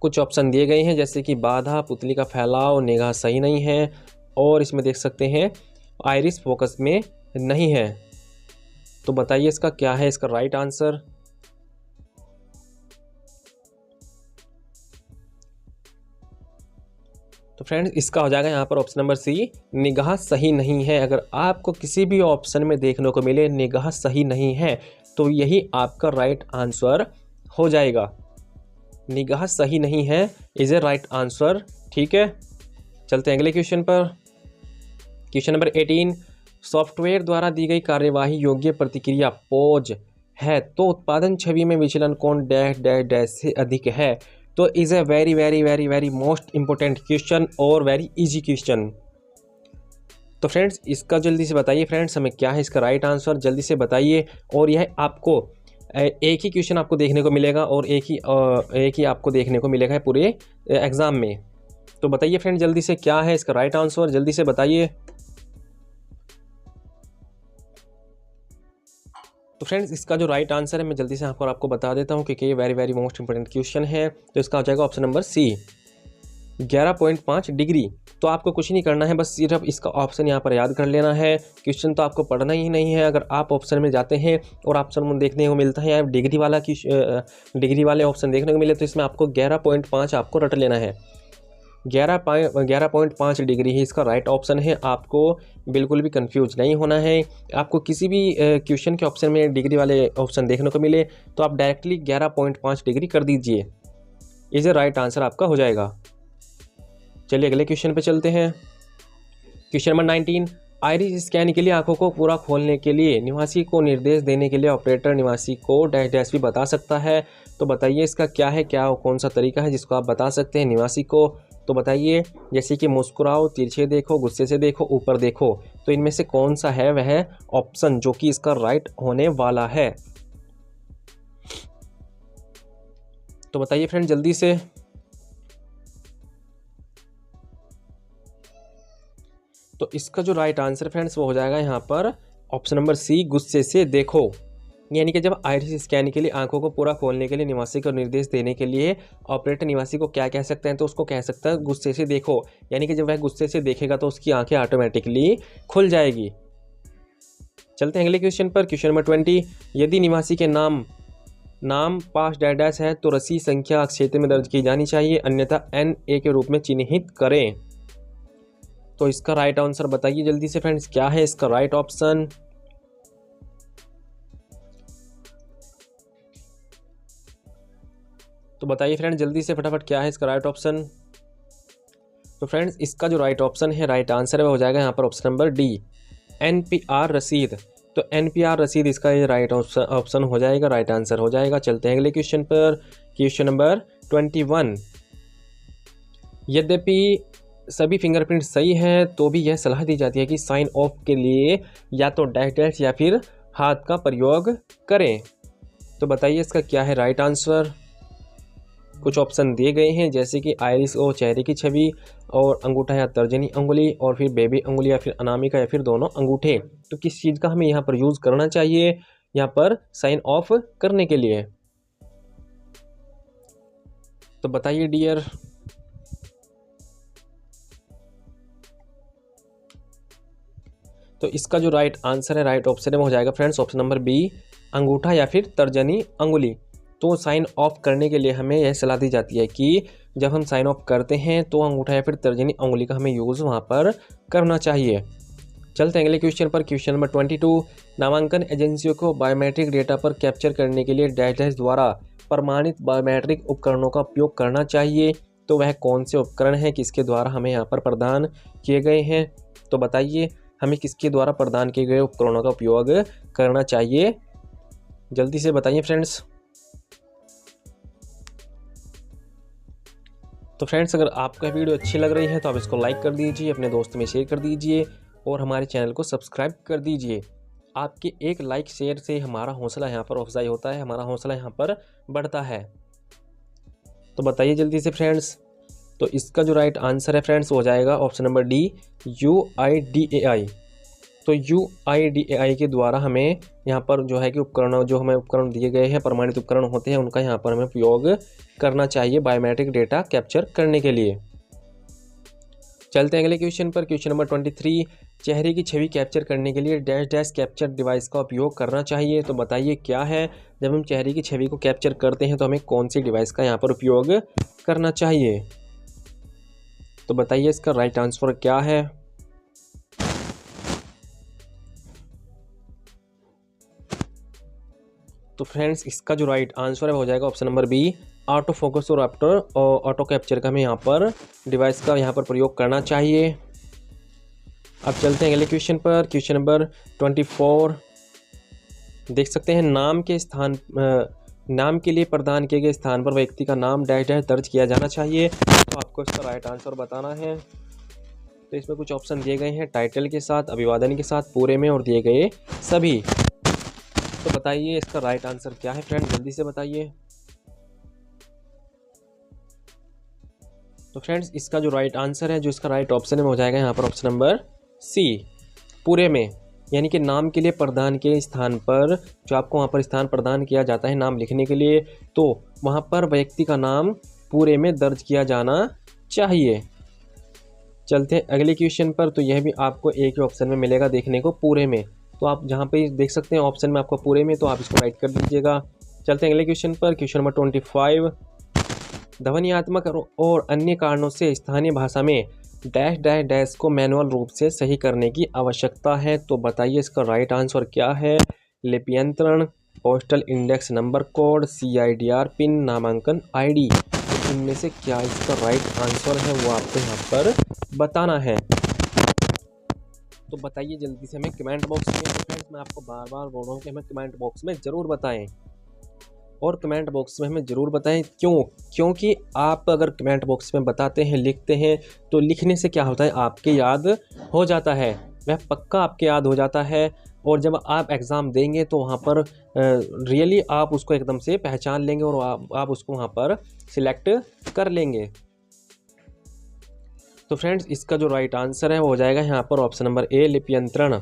कुछ ऑप्शन दिए गए हैं जैसे कि बाधा, पुतली का फैलाव, निगाह सही नहीं है, और इसमें देख सकते हैं आइरिस फोकस में नहीं है। तो बताइए इसका क्या है इसका राइट आंसर। तो फ्रेंड्स इसका हो जाएगा यहाँ पर ऑप्शन नंबर सी, निगाह सही नहीं है। अगर आपको किसी भी ऑप्शन में देखने को मिले निगाह सही नहीं है तो यही आपका राइट आंसर हो जाएगा। निगाह सही नहीं है इज ए राइट आंसर, ठीक है। चलते हैं अगले क्वेश्चन पर, क्वेश्चन नंबर 18। सॉफ्टवेयर द्वारा दी गई कार्यवाही योग्य प्रतिक्रिया पोज है तो उत्पादन छवि में विचलन कोण डैश डैश डैश से अधिक है। तो is a very very very very most important question और वेरी इजी क्वेश्चन। तो फ्रेंड्स इसका जल्दी से बताइए फ्रेंड्स, हमें क्या है इसका राइट आंसर, जल्दी से बताइए। और यह आपको एक ही क्वेश्चन आपको देखने को मिलेगा और एक ही आपको देखने को मिलेगा पूरे एग्ज़ाम में। तो बताइए फ्रेंड जल्दी से क्या है इसका राइट आंसर, जल्दी से बताइए। तो फ्रेंड्स इसका जो राइट आंसर है मैं जल्दी से आपको बता देता हूँ क्योंकि ये very very most important question है। तो इसका हो जाएगा ऑप्शन नंबर सी, 11.5 डिग्री। तो आपको कुछ नहीं करना है, बस सिर्फ इसका ऑप्शन यहाँ पर याद कर लेना है। क्वेश्चन तो आपको पढ़ना ही नहीं है। अगर आप ऑप्शन में जाते हैं और ऑप्शन में देखने को मिलता है यहाँ डिग्री वाले ऑप्शन देखने को मिले तो इसमें आपको 11.5 आपको रट लेना है। 11.5 डिग्री ही इसका राइट ऑप्शन है। आपको बिल्कुल भी कंफ्यूज नहीं होना है। आपको किसी भी क्वेश्चन के ऑप्शन में डिग्री वाले ऑप्शन देखने को मिले तो आप डायरेक्टली 11.5 डिग्री कर दीजिए, इज ए राइट आंसर आपका हो जाएगा। चलिए अगले क्वेश्चन पे चलते हैं, क्वेश्चन नंबर 19। आइरिस स्कैन के लिए आंखों को पूरा खोलने के लिए निवासी को निर्देश देने के लिए ऑपरेटर निवासी को डैश डैश भी बता सकता है। तो बताइए इसका क्या है, कौन सा तरीका है जिसको आप बता सकते हैं निवासी को। तो बताइए, जैसे कि मुस्कुराओ, तिरछे देखो, गुस्से से देखो, ऊपर देखो। तो इनमें से कौन सा है वह ऑप्शन जो कि इसका राइट होने वाला है। तो बताइए फ्रेंड जल्दी से। तो इसका जो राइट आंसर फ्रेंड्स वो हो जाएगा यहाँ पर ऑप्शन नंबर सी, गुस्से से देखो। यानी कि जब आइरिस स्कैन के लिए आंखों को पूरा खोलने के लिए निवासी को निर्देश देने के लिए ऑपरेटर निवासी को क्या कह सकते हैं, तो उसको कह सकता है गुस्से से देखो। यानी कि जब वह गुस्से से देखेगा तो उसकी आंखें ऑटोमेटिकली खुल जाएगी। चलते हैं अगले क्वेश्चन पर, क्वेश्चन नंबर 20। यदि निवासी के नाम पास डैश है तो रसीद संख्या क्षेत्र में दर्ज की जानी चाहिए, अन्यथा NA के रूप में चिन्हित करें। तो इसका राइट आंसर बताइए जल्दी से फ्रेंड्स, क्या है इसका राइट ऑप्शन। तो बताइए फ्रेंड्स जल्दी से फटाफट क्या है इसका राइट ऑप्शन। तो फ्रेंड्स इसका जो राइट ऑप्शन है, राइट आंसर है वो हो जाएगा यहाँ पर ऑप्शन नंबर डी, NPR रसीद। तो NPR रसीद इसका ये राइट ऑप्शन हो जाएगा, राइट आंसर हो जाएगा। चलते हैं अगले क्वेश्चन पर, क्वेश्चन नंबर 21। यद्यपि सभी फिंगरप्रिंट सही है तो भी यह सलाह दी जाती है कि साइन ऑफ के लिए या तो डैश डैश या फिर हाथ का प्रयोग करें। तो बताइए इसका क्या है राइट आंसर। कुछ ऑप्शन दिए गए हैं जैसे कि आइरिस और चेहरे की छवि, और अंगूठा या तर्जनी अंगुली, और फिर बेबी अंगुली, या फिर अनामिका, या फिर दोनों अंगूठे। तो किस चीज़ का हमें यहाँ पर यूज़ करना चाहिए यहाँ पर साइन ऑफ करने के लिए। तो बताइए डियर। तो इसका जो राइट आंसर है, राइट ऑप्शन है वो हो जाएगा फ्रेंड्स ऑप्शन नंबर बी, अंगूठा या फिर तर्जनी अंगुली। तो साइन ऑफ करने के लिए हमें यह सलाह दी जाती है कि जब हम साइन ऑफ करते हैं तो अंगूठा या फिर तर्जनी अंगुली का हमें यूज़ वहाँ पर करना चाहिए। चलते हैं अगले क्वेश्चन पर, क्वेश्चन नंबर 22। नामांकन एजेंसियों को बायोमेट्रिक डेटा पर कैप्चर करने के लिए डैश डैश द्वारा प्रमाणित बायोमेट्रिक उपकरणों का उपयोग करना चाहिए। तो वह कौन से उपकरण हैं किसके द्वारा हमें यहाँ पर प्रदान किए गए हैं। तो बताइए, हमें किसके द्वारा प्रदान किए गए उपकरणों का उपयोग करना चाहिए, जल्दी से बताइए फ्रेंड्स। तो फ्रेंड्स अगर आपको यह वीडियो अच्छी लग रही है तो आप इसको लाइक कर दीजिए, अपने दोस्त में शेयर कर दीजिए और हमारे चैनल को सब्सक्राइब कर दीजिए। आपके एक लाइक शेयर से हमारा हौसला यहाँ पर अफजाई होता है, हमारा हौसला यहाँ पर बढ़ता है। तो बताइए जल्दी से फ्रेंड्स। तो इसका जो राइट आंसर है फ्रेंड्स हो जाएगा ऑप्शन नंबर डी, UIDAI। तो UIDAI के द्वारा हमें यहाँ पर जो है कि उपकरण, जो हमें उपकरण दिए गए हैं, प्रमाणित उपकरण होते हैं, उनका यहाँ पर हमें उपयोग करना चाहिए बायोमेट्रिक डेटा कैप्चर करने के लिए। चलते हैं अगले क्वेश्चन पर। क्वेश्चन नंबर 23, चेहरे की छवि कैप्चर करने के लिए डैश डैश कैप्चर डिवाइस का उपयोग करना चाहिए। तो बताइए क्या है, जब हम चेहरे की छवि को कैप्चर करते हैं तो हमें कौन सी डिवाइस का यहाँ पर उपयोग करना चाहिए। तो बताइए इसका राइट आंसर क्या है। तो फ्रेंड्स इसका जो राइट आंसर है हो जाएगा option number B, auto focus और ऑटो कैप्चर का हमें यहाँ पर डिवाइस का यहाँ पर प्रयोग करना चाहिए। अब चलते हैं अगले क्वेश्चन पर। क्वेश्चन नंबर 24, देख सकते हैं नाम के स्थान, नाम के लिए प्रदान किए गए स्थान पर व्यक्ति का नाम डैश डैश दर्ज किया जाना चाहिए। तो आपको इसका राइट आंसर बताना है। तो इसमें कुछ ऑप्शन दिए गए हैं, टाइटल के साथ, अभिवादन के साथ, पूरे में और दिए गए सभी। तो बताइए इसका राइट आंसर क्या है फ्रेंड, जल्दी से बताइए। तो फ्रेंड्स इसका जो राइट आंसर है, जो इसका राइट ऑप्शन है, हो जाएगा यहाँ पर ऑप्शन नंबर सी, पूरे में। यानी कि नाम के लिए प्रदान के स्थान पर, जो आपको वहाँ पर स्थान प्रदान किया जाता है नाम लिखने के लिए, तो वहाँ पर व्यक्ति का नाम पूरे में दर्ज किया जाना चाहिए। चलते हैं अगले क्वेश्चन पर। तो यह भी आपको एक ही ऑप्शन में मिलेगा देखने को, पूरे में। तो आप जहाँ पे देख सकते हैं ऑप्शन में आपको पूरे में, तो आप इसको राइट कर दीजिएगा। चलते हैं अगले क्वेश्चन पर। क्वेश्चन नंबर 25, ध्वन्यात्मक और अन्य कारणों से स्थानीय भाषा में डैश डैश डैश को मैनुअल रूप से सही करने की आवश्यकता है। तो बताइए इसका राइट आंसर क्या है। लिप्यंतरण, postal index number code, CIDR pin, नामांकन ID। तो इनमें से क्या इसका राइट आंसर है वो आपको यहाँ पर बताना है। तो बताइए जल्दी से हमें कमेंट बॉक्स में। फ्रेंड्स मैं आपको बार बार बोल रहा हूँ कि हमें कमेंट बॉक्स में ज़रूर बताएं, और कमेंट बॉक्स में हमें ज़रूर बताएं क्योंकि आप अगर कमेंट बॉक्स में बताते हैं, लिखते हैं, तो लिखने से क्या होता है, आपके याद हो जाता है, वह पक्का आपके याद हो जाता है। और जब आप एग्ज़ाम देंगे तो वहाँ पर रियली आप उसको एकदम से पहचान लेंगे और आप उसको वहाँ पर सिलेक्ट कर लेंगे। तो फ्रेंड्स इसका जो राइट आंसर है वो हो जाएगा यहाँ पर ऑप्शन नंबर ए, लिप्यंतरण।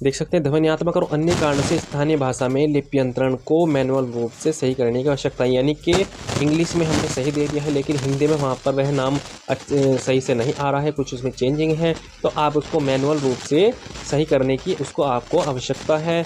देख सकते हैं ध्वन्यात्मक और अन्य कारण से स्थानीय भाषा में लिप्यंतरण को मैनुअल रूप से सही करने की आवश्यकता है। यानी कि इंग्लिश में हमने सही दे दिया है, लेकिन हिंदी में वहाँ पर वह नाम सही से नहीं आ रहा है, कुछ उसमें चेंजिंग है, तो आप उसको मैनुअल रूप से सही करने की उसको आपको आवश्यकता है।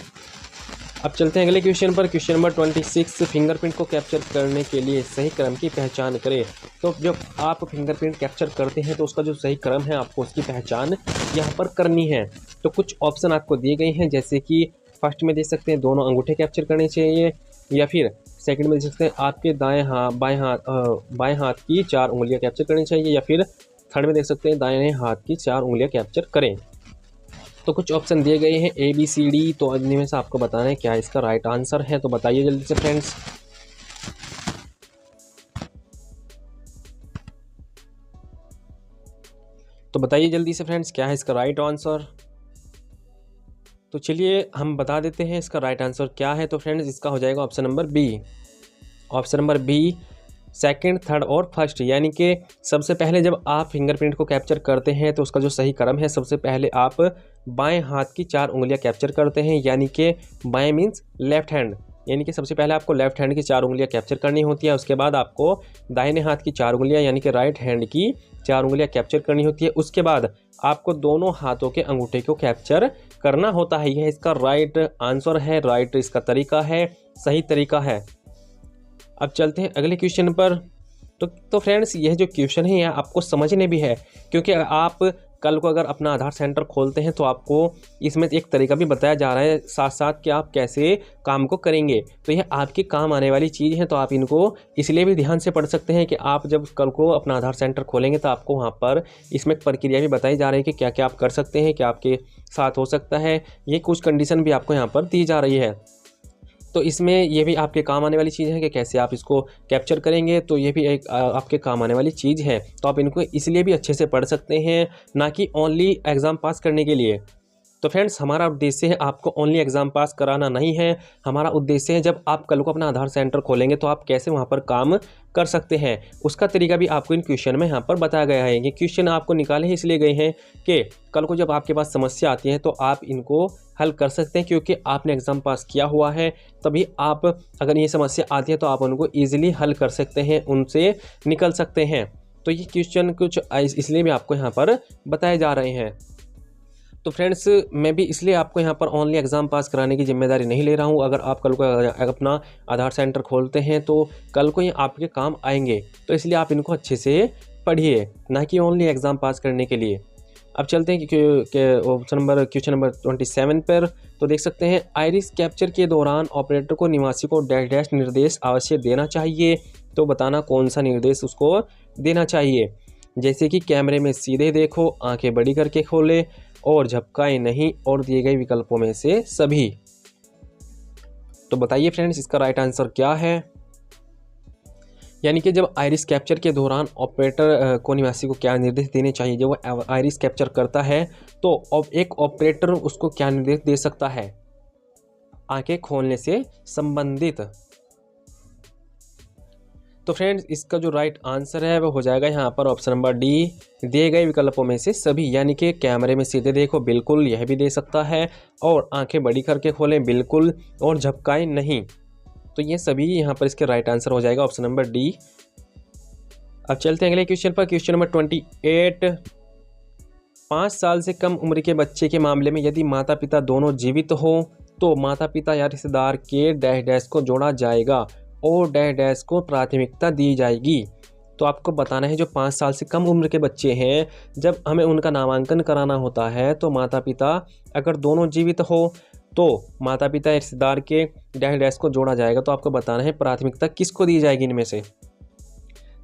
अब चलते हैं अगले क्वेश्चन पर। क्वेश्चन नंबर 26, फिंगरप्रिंट को कैप्चर करने के लिए सही क्रम की पहचान करें। तो जब आप फिंगरप्रिंट कैप्चर करते हैं तो उसका जो सही क्रम है आपको उसकी पहचान यहाँ पर करनी है। तो कुछ ऑप्शन आपको दिए गए हैं, जैसे कि फर्स्ट में देख सकते हैं दोनों अंगूठे कैप्चर करने चाहिए, या फिर सेकंड में देख सकते हैं आपके बाएं हाथ की 4 उंगलियाँ कैप्चर करनी चाहिए, या फिर थर्ड में देख सकते हैं दाएं हाथ की 4 उंगलियाँ कैप्चर करें। तो कुछ ऑप्शन दिए गए हैं ABCD। तो इनमें से आपको बताना है क्या इसका राइट आंसर है। तो बताइए जल्दी से फ्रेंड्स। तो बताइए जल्दी से फ्रेंड्स क्या है इसका राइट आंसर। तो चलिए हम बता देते हैं इसका राइट आंसर क्या है। तो फ्रेंड्स इसका हो जाएगा option number B. Option number B second, third और फर्स्ट। यानी कि सबसे पहले जब आप फिंगरप्रिंट को कैप्चर करते हैं तो उसका जो सही क्रम है, सबसे पहले आप बाएं हाथ की 4 उंगलियां कैप्चर करते हैं। यानी कि बाएं मीन्स लेफ्ट हैंड, यानी कि सबसे पहले आपको लेफ्ट हैंड की 4 उंगलियां कैप्चर करनी होती है। उसके बाद आपको दाहिने हाथ की 4 उंगलियां यानी कि राइट हैंड की 4 उंगलियां कैप्चर करनी होती है। उसके बाद आपको दोनों हाथों के अंगूठे को कैप्चर करना होता है। यह इसका राइट आंसर है, राइट इसका तरीका है, सही तरीका है। अब चलते हैं अगले क्वेश्चन पर। तो फ्रेंड्स यह जो क्वेश्चन है यह आपको समझने भी है, क्योंकि आप कल को अगर अपना आधार सेंटर खोलते हैं तो आपको इसमें एक तरीका भी बताया जा रहा है साथ साथ कि आप कैसे काम को करेंगे। तो यह आपके काम आने वाली चीज़ है, तो आप इनको इसलिए भी ध्यान से पढ़ सकते हैं कि आप जब कल को अपना आधार सेंटर खोलेंगे तो आपको वहाँ पर इसमें प्रक्रिया भी बताई जा रही है कि क्या क्या आप कर सकते हैं, क्या आपके साथ हो सकता है। ये कुछ कंडीशन भी आपको यहाँ पर दी जा रही है। तो इसमें ये भी आपके काम आने वाली चीज़ है कि कैसे आप इसको कैप्चर करेंगे, तो ये भी एक आपके काम आने वाली चीज़ है। तो आप इनको इसलिए भी अच्छे से पढ़ सकते हैं, ना कि ओनली एग्ज़ाम पास करने के लिए। तो फ्रेंड्स, हमारा उद्देश्य है आपको ओनली एग्ज़ाम पास कराना नहीं है। हमारा उद्देश्य है जब आप कल को अपना आधार सेंटर खोलेंगे तो आप कैसे वहाँ पर काम कर सकते हैं, उसका तरीका भी आपको इन क्वेश्चन में यहाँ पर बताया गया है। ये क्वेश्चन आपको निकाले ही इसलिए गए हैं कि कल को जब आपके पास समस्या आती है तो आप इनको हल कर सकते हैं, क्योंकि आपने एग्ज़ाम पास किया हुआ है। तभी आप अगर ये समस्या आती है तो आप उनको ईजिली हल कर सकते हैं, उनसे निकल सकते हैं। तो ये क्वेश्चन कुछ इसलिए भी आपको यहाँ पर बताए जा रहे हैं। तो फ्रेंड्स, मैं भी इसलिए आपको यहाँ पर ओनली एग्ज़ाम पास कराने की जिम्मेदारी नहीं ले रहा हूँ। अगर आप कल को अपना आधार सेंटर खोलते हैं तो कल को ये आपके काम आएंगे, तो इसलिए आप इनको अच्छे से पढ़िए, ना कि ओनली एग्ज़ाम पास करने के लिए। अब चलते हैं क्वेश्चन नंबर 27 पर। तो देख सकते हैं, आइरिस कैप्चर के दौरान ऑपरेटर को निवासी को डैश डैश निर्देश अवश्य देना चाहिए। तो बताना कौन सा निर्देश उसको देना चाहिए। जैसे कि कैमरे में सीधे देखो, आंखें बड़ी करके खोले और झपकाए नहीं, और दिए गए विकल्पों में से सभी। तो बताइए फ्रेंड्स, इसका राइट आंसर क्या है। यानी कि जब आइरिस कैप्चर के दौरान ऑपरेटर को निवासी को क्या निर्देश देने चाहिए। जब वो आइरिस कैप्चर करता है तो एक ऑपरेटर उसको क्या निर्देश दे सकता है, आंखें खोलने से संबंधित। तो फ्रेंड्स, इसका जो राइट आंसर है वो हो जाएगा यहाँ पर ऑप्शन नंबर डी, दिए गए विकल्पों में से सभी। यानी कि कैमरे में सीधे देखो, बिल्कुल, यह भी दे सकता है, और आंखें बड़ी करके खोलें, बिल्कुल, और झपकाएं नहीं। तो ये सभी यहाँ पर इसके राइट आंसर हो जाएगा ऑप्शन नंबर डी। अब चलते हैं अगले क्वेश्चन पर। Question number 28। 5 साल से कम उम्र के बच्चे के मामले में यदि माता पिता दोनों जीवित हो तो माता पिता या रिश्तेदार के डैश डैश को जोड़ा जाएगा और डैश डैश को प्राथमिकता दी जाएगी। तो आपको बताना है, जो 5 साल से कम उम्र के बच्चे हैं, जब हमें उनका नामांकन कराना होता है तो माता पिता अगर दोनों जीवित हो तो माता पिता रिश्तेदार के डैश डैश को जोड़ा जाएगा। तो आपको बताना है प्राथमिकता किसको दी जाएगी इनमें से।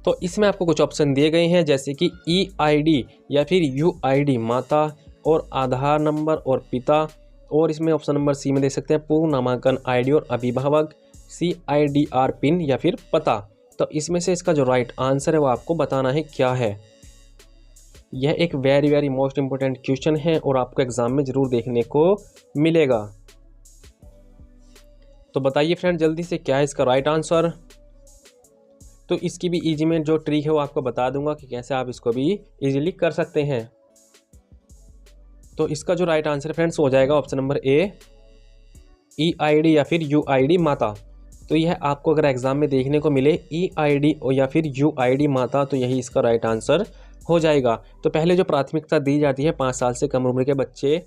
तो इसमें आपको कुछ ऑप्शन दिए गए हैं, जैसे कि EID या फिर UID माता और आधार नंबर और पिता, और इसमें ऑप्शन नंबर सी में दे सकते हैं पूर्व नामांकन ID और अभिभावक, CIDR पिन या फिर पता। तो इसमें से इसका जो राइट आंसर है वो आपको बताना है क्या है। यह एक very very most important question है और आपको एग्जाम में ज़रूर देखने को मिलेगा। तो बताइए फ्रेंड जल्दी से, क्या है इसका राइट आंसर। तो इसकी भी इजी में जो ट्रिक है वो आपको बता दूंगा कि कैसे आप इसको भी इजीली कर सकते हैं। तो इसका जो राइट आंसर है फ्रेंड्स हो जाएगा ऑप्शन नंबर ए, EID या फिर UID माता। तो यह आपको अगर एग्जाम में देखने को मिले EID या फिर UID माता, तो यही इसका राइट आंसर हो जाएगा। तो पहले जो प्राथमिकता दी जाती है 5 साल से कम उम्र के बच्चे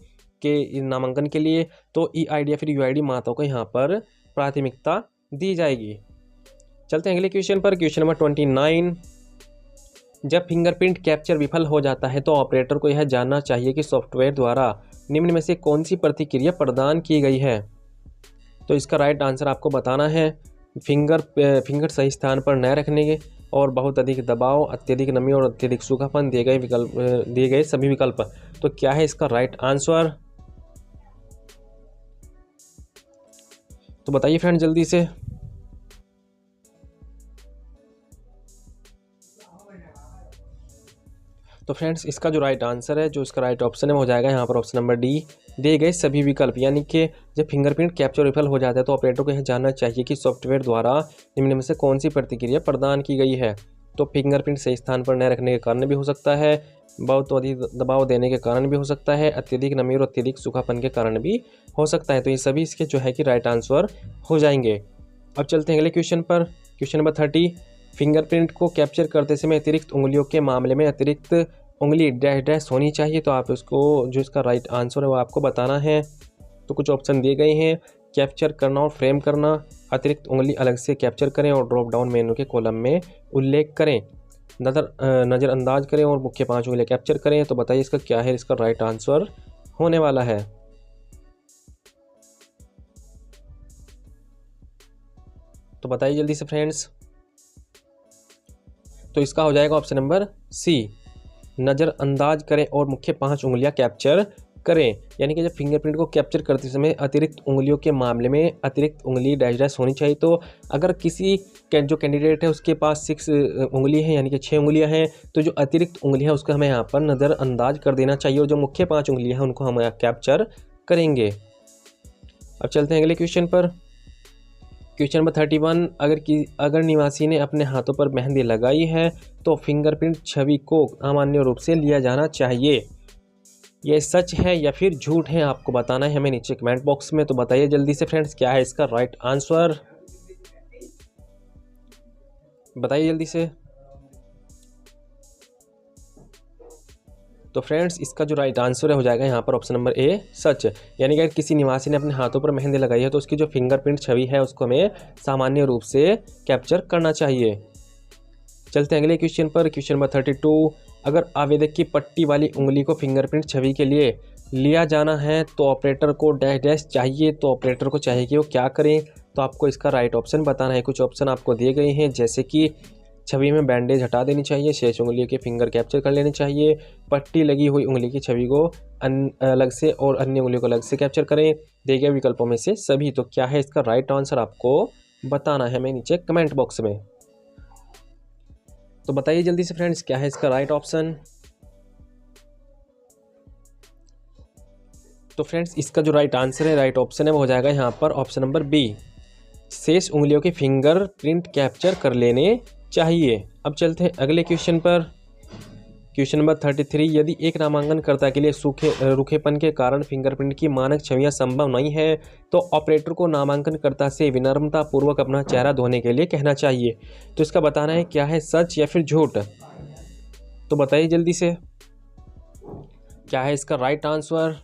के नामांकन के लिए, तो EID या फिर UID माता को यहाँ पर प्राथमिकता दी जाएगी। चलते हैं अगले क्वेश्चन पर। Question number 29। जब फिंगरप्रिंट कैप्चर विफल हो जाता है तो ऑपरेटर को यह जानना चाहिए कि सॉफ्टवेयर द्वारा निम्न में से कौन सी प्रतिक्रिया प्रदान की गई है। तो इसका राइट आंसर आपको बताना है, फिंगर सही स्थान पर न रखने के, और बहुत अधिक दबाव, अत्यधिक नमी और अत्यधिक सूखापन, दिए गए सभी विकल्प। तो क्या है इसका राइट आंसर। तो बताइए फ्रेंड जल्दी से। तो फ्रेंड्स इसका जो राइट आंसर है, जो इसका राइट ऑप्शन है वो हो जाएगा यहाँ पर ऑप्शन नंबर डी, दिए गए सभी विकल्प। यानी कि जब फिंगरप्रिंट कैप्चर विफल हो जाता है तो ऑपरेटर को यह जानना चाहिए कि सॉफ्टवेयर द्वारा निम्न में से कौन सी प्रतिक्रिया प्रदान की गई है। तो फिंगरप्रिंट सही स्थान पर न रखने के कारण भी हो सकता है, बहुत अधिक दबाव देने के कारण भी हो सकता है, अत्यधिक नमी और अत्यधिक सूखापन के कारण भी हो सकता है। तो ये सभी इसके जो है कि राइट आंसर हो जाएंगे। अब चलते हैं अगले क्वेश्चन पर। Question number 30। फिंगरप्रिंट को कैप्चर करते समय अतिरिक्त उंगलियों के मामले में अतिरिक्त उंगली डैश डैश होनी चाहिए। तो आप इसको, जो इसका राइट आंसर है वो आपको बताना है। तो कुछ ऑप्शन दिए गए हैं, कैप्चर करना और फ्रेम करना, अतिरिक्त उंगली अलग से कैप्चर करें और ड्रॉप डाउन मेनू के कॉलम में उल्लेख करें। नज़रअंदाज करें और मुख्य 5 उंगलियां कैप्चर करें। तो बताइए इसका क्या है, इसका राइट आंसर होने वाला है। तो बताइए जल्दी से फ्रेंड्स। तो इसका हो जाएगा ऑप्शन नंबर सी, नज़रअंदाज करें और मुख्य 5 उंगलियां कैप्चर करें। यानी कि जब फिंगरप्रिंट को कैप्चर करते समय अतिरिक्त उंगलियों के मामले में अतिरिक्त उंगली डैश डैश होनी चाहिए। तो अगर किसी जो कैंडिडेट है उसके पास 6 उंगली है यानी कि 6 उंगलियां हैं, तो जो अतिरिक्त उंगली है उसका हमें यहाँ पर नज़रअंदाज कर देना चाहिए और जो मुख्य 5 उंगलियां हैं उनको हम कैप्चर करेंगे। अब चलते हैं अगले क्वेश्चन पर। क्वेश्चन नंबर 31, अगर निवासी ने अपने हाथों पर मेहंदी लगाई है तो फिंगरप्रिंट छवि को अमान्य रूप से लिया जाना चाहिए। ये सच है या फिर झूठ है, आपको बताना है हमें नीचे कमेंट बॉक्स में। तो बताइए जल्दी से फ्रेंड्स, क्या है इसका राइट आंसर, बताइए जल्दी से। तो फ्रेंड्स इसका जो राइट आंसर है हो जाएगा यहाँ पर ऑप्शन नंबर ए, सच। यानी कि अगर किसी निवासी ने अपने हाथों पर मेहंदी लगाई है तो उसकी जो फिंगरप्रिंट छवि है उसको हमें सामान्य रूप से कैप्चर करना चाहिए। चलते हैं अगले क्वेश्चन पर। क्वेश्चन नंबर 32, अगर आवेदक की पट्टी वाली उंगली को फिंगरप्रिंट छवि के लिए लिया जाना है तो ऑपरेटर को डैश डैश चाहिए। तो ऑपरेटर को चाहिए कि वो क्या करें, तो आपको इसका राइट ऑप्शन बताना है। कुछ ऑप्शन आपको दिए गए हैं, जैसे कि छवि में बैंडेज हटा देनी चाहिए, शेष उंगली के फिंगर कैप्चर कर लेने चाहिए, पट्टी लगी हुई उंगली की छवि को अलग से और अन्य उंगलियों को अलग से कैप्चर करें। दिए गए विकल्पों में से सभी। तो क्या है इसका राइट आंसर, आपको बताना है हमें नीचे कमेंट बॉक्स में। तो बताइए जल्दी से फ्रेंड्स, क्या है इसका राइट ऑप्शन। तो फ्रेंड्स इसका जो राइट आंसर है, राइट ऑप्शन है, वो हो जाएगा यहाँ पर ऑप्शन नंबर बी, शेष उंगलियों के फिंगर प्रिंट कैप्चर कर लेने चाहिए। अब चलते हैं अगले क्वेश्चन पर। क्वेश्चन नंबर 33, यदि एक नामांकनकर्ता के लिए रूखेपन के कारण फिंगरप्रिंट की मानक छवियां संभव नहीं है तो ऑपरेटर को नामांकनकर्ता से विनम्रता पूर्वक अपना चेहरा धोने के लिए कहना चाहिए। तो इसका बताना है क्या है, सच या फिर झूठ। तो बताइए जल्दी से, क्या है इसका राइट आंसर।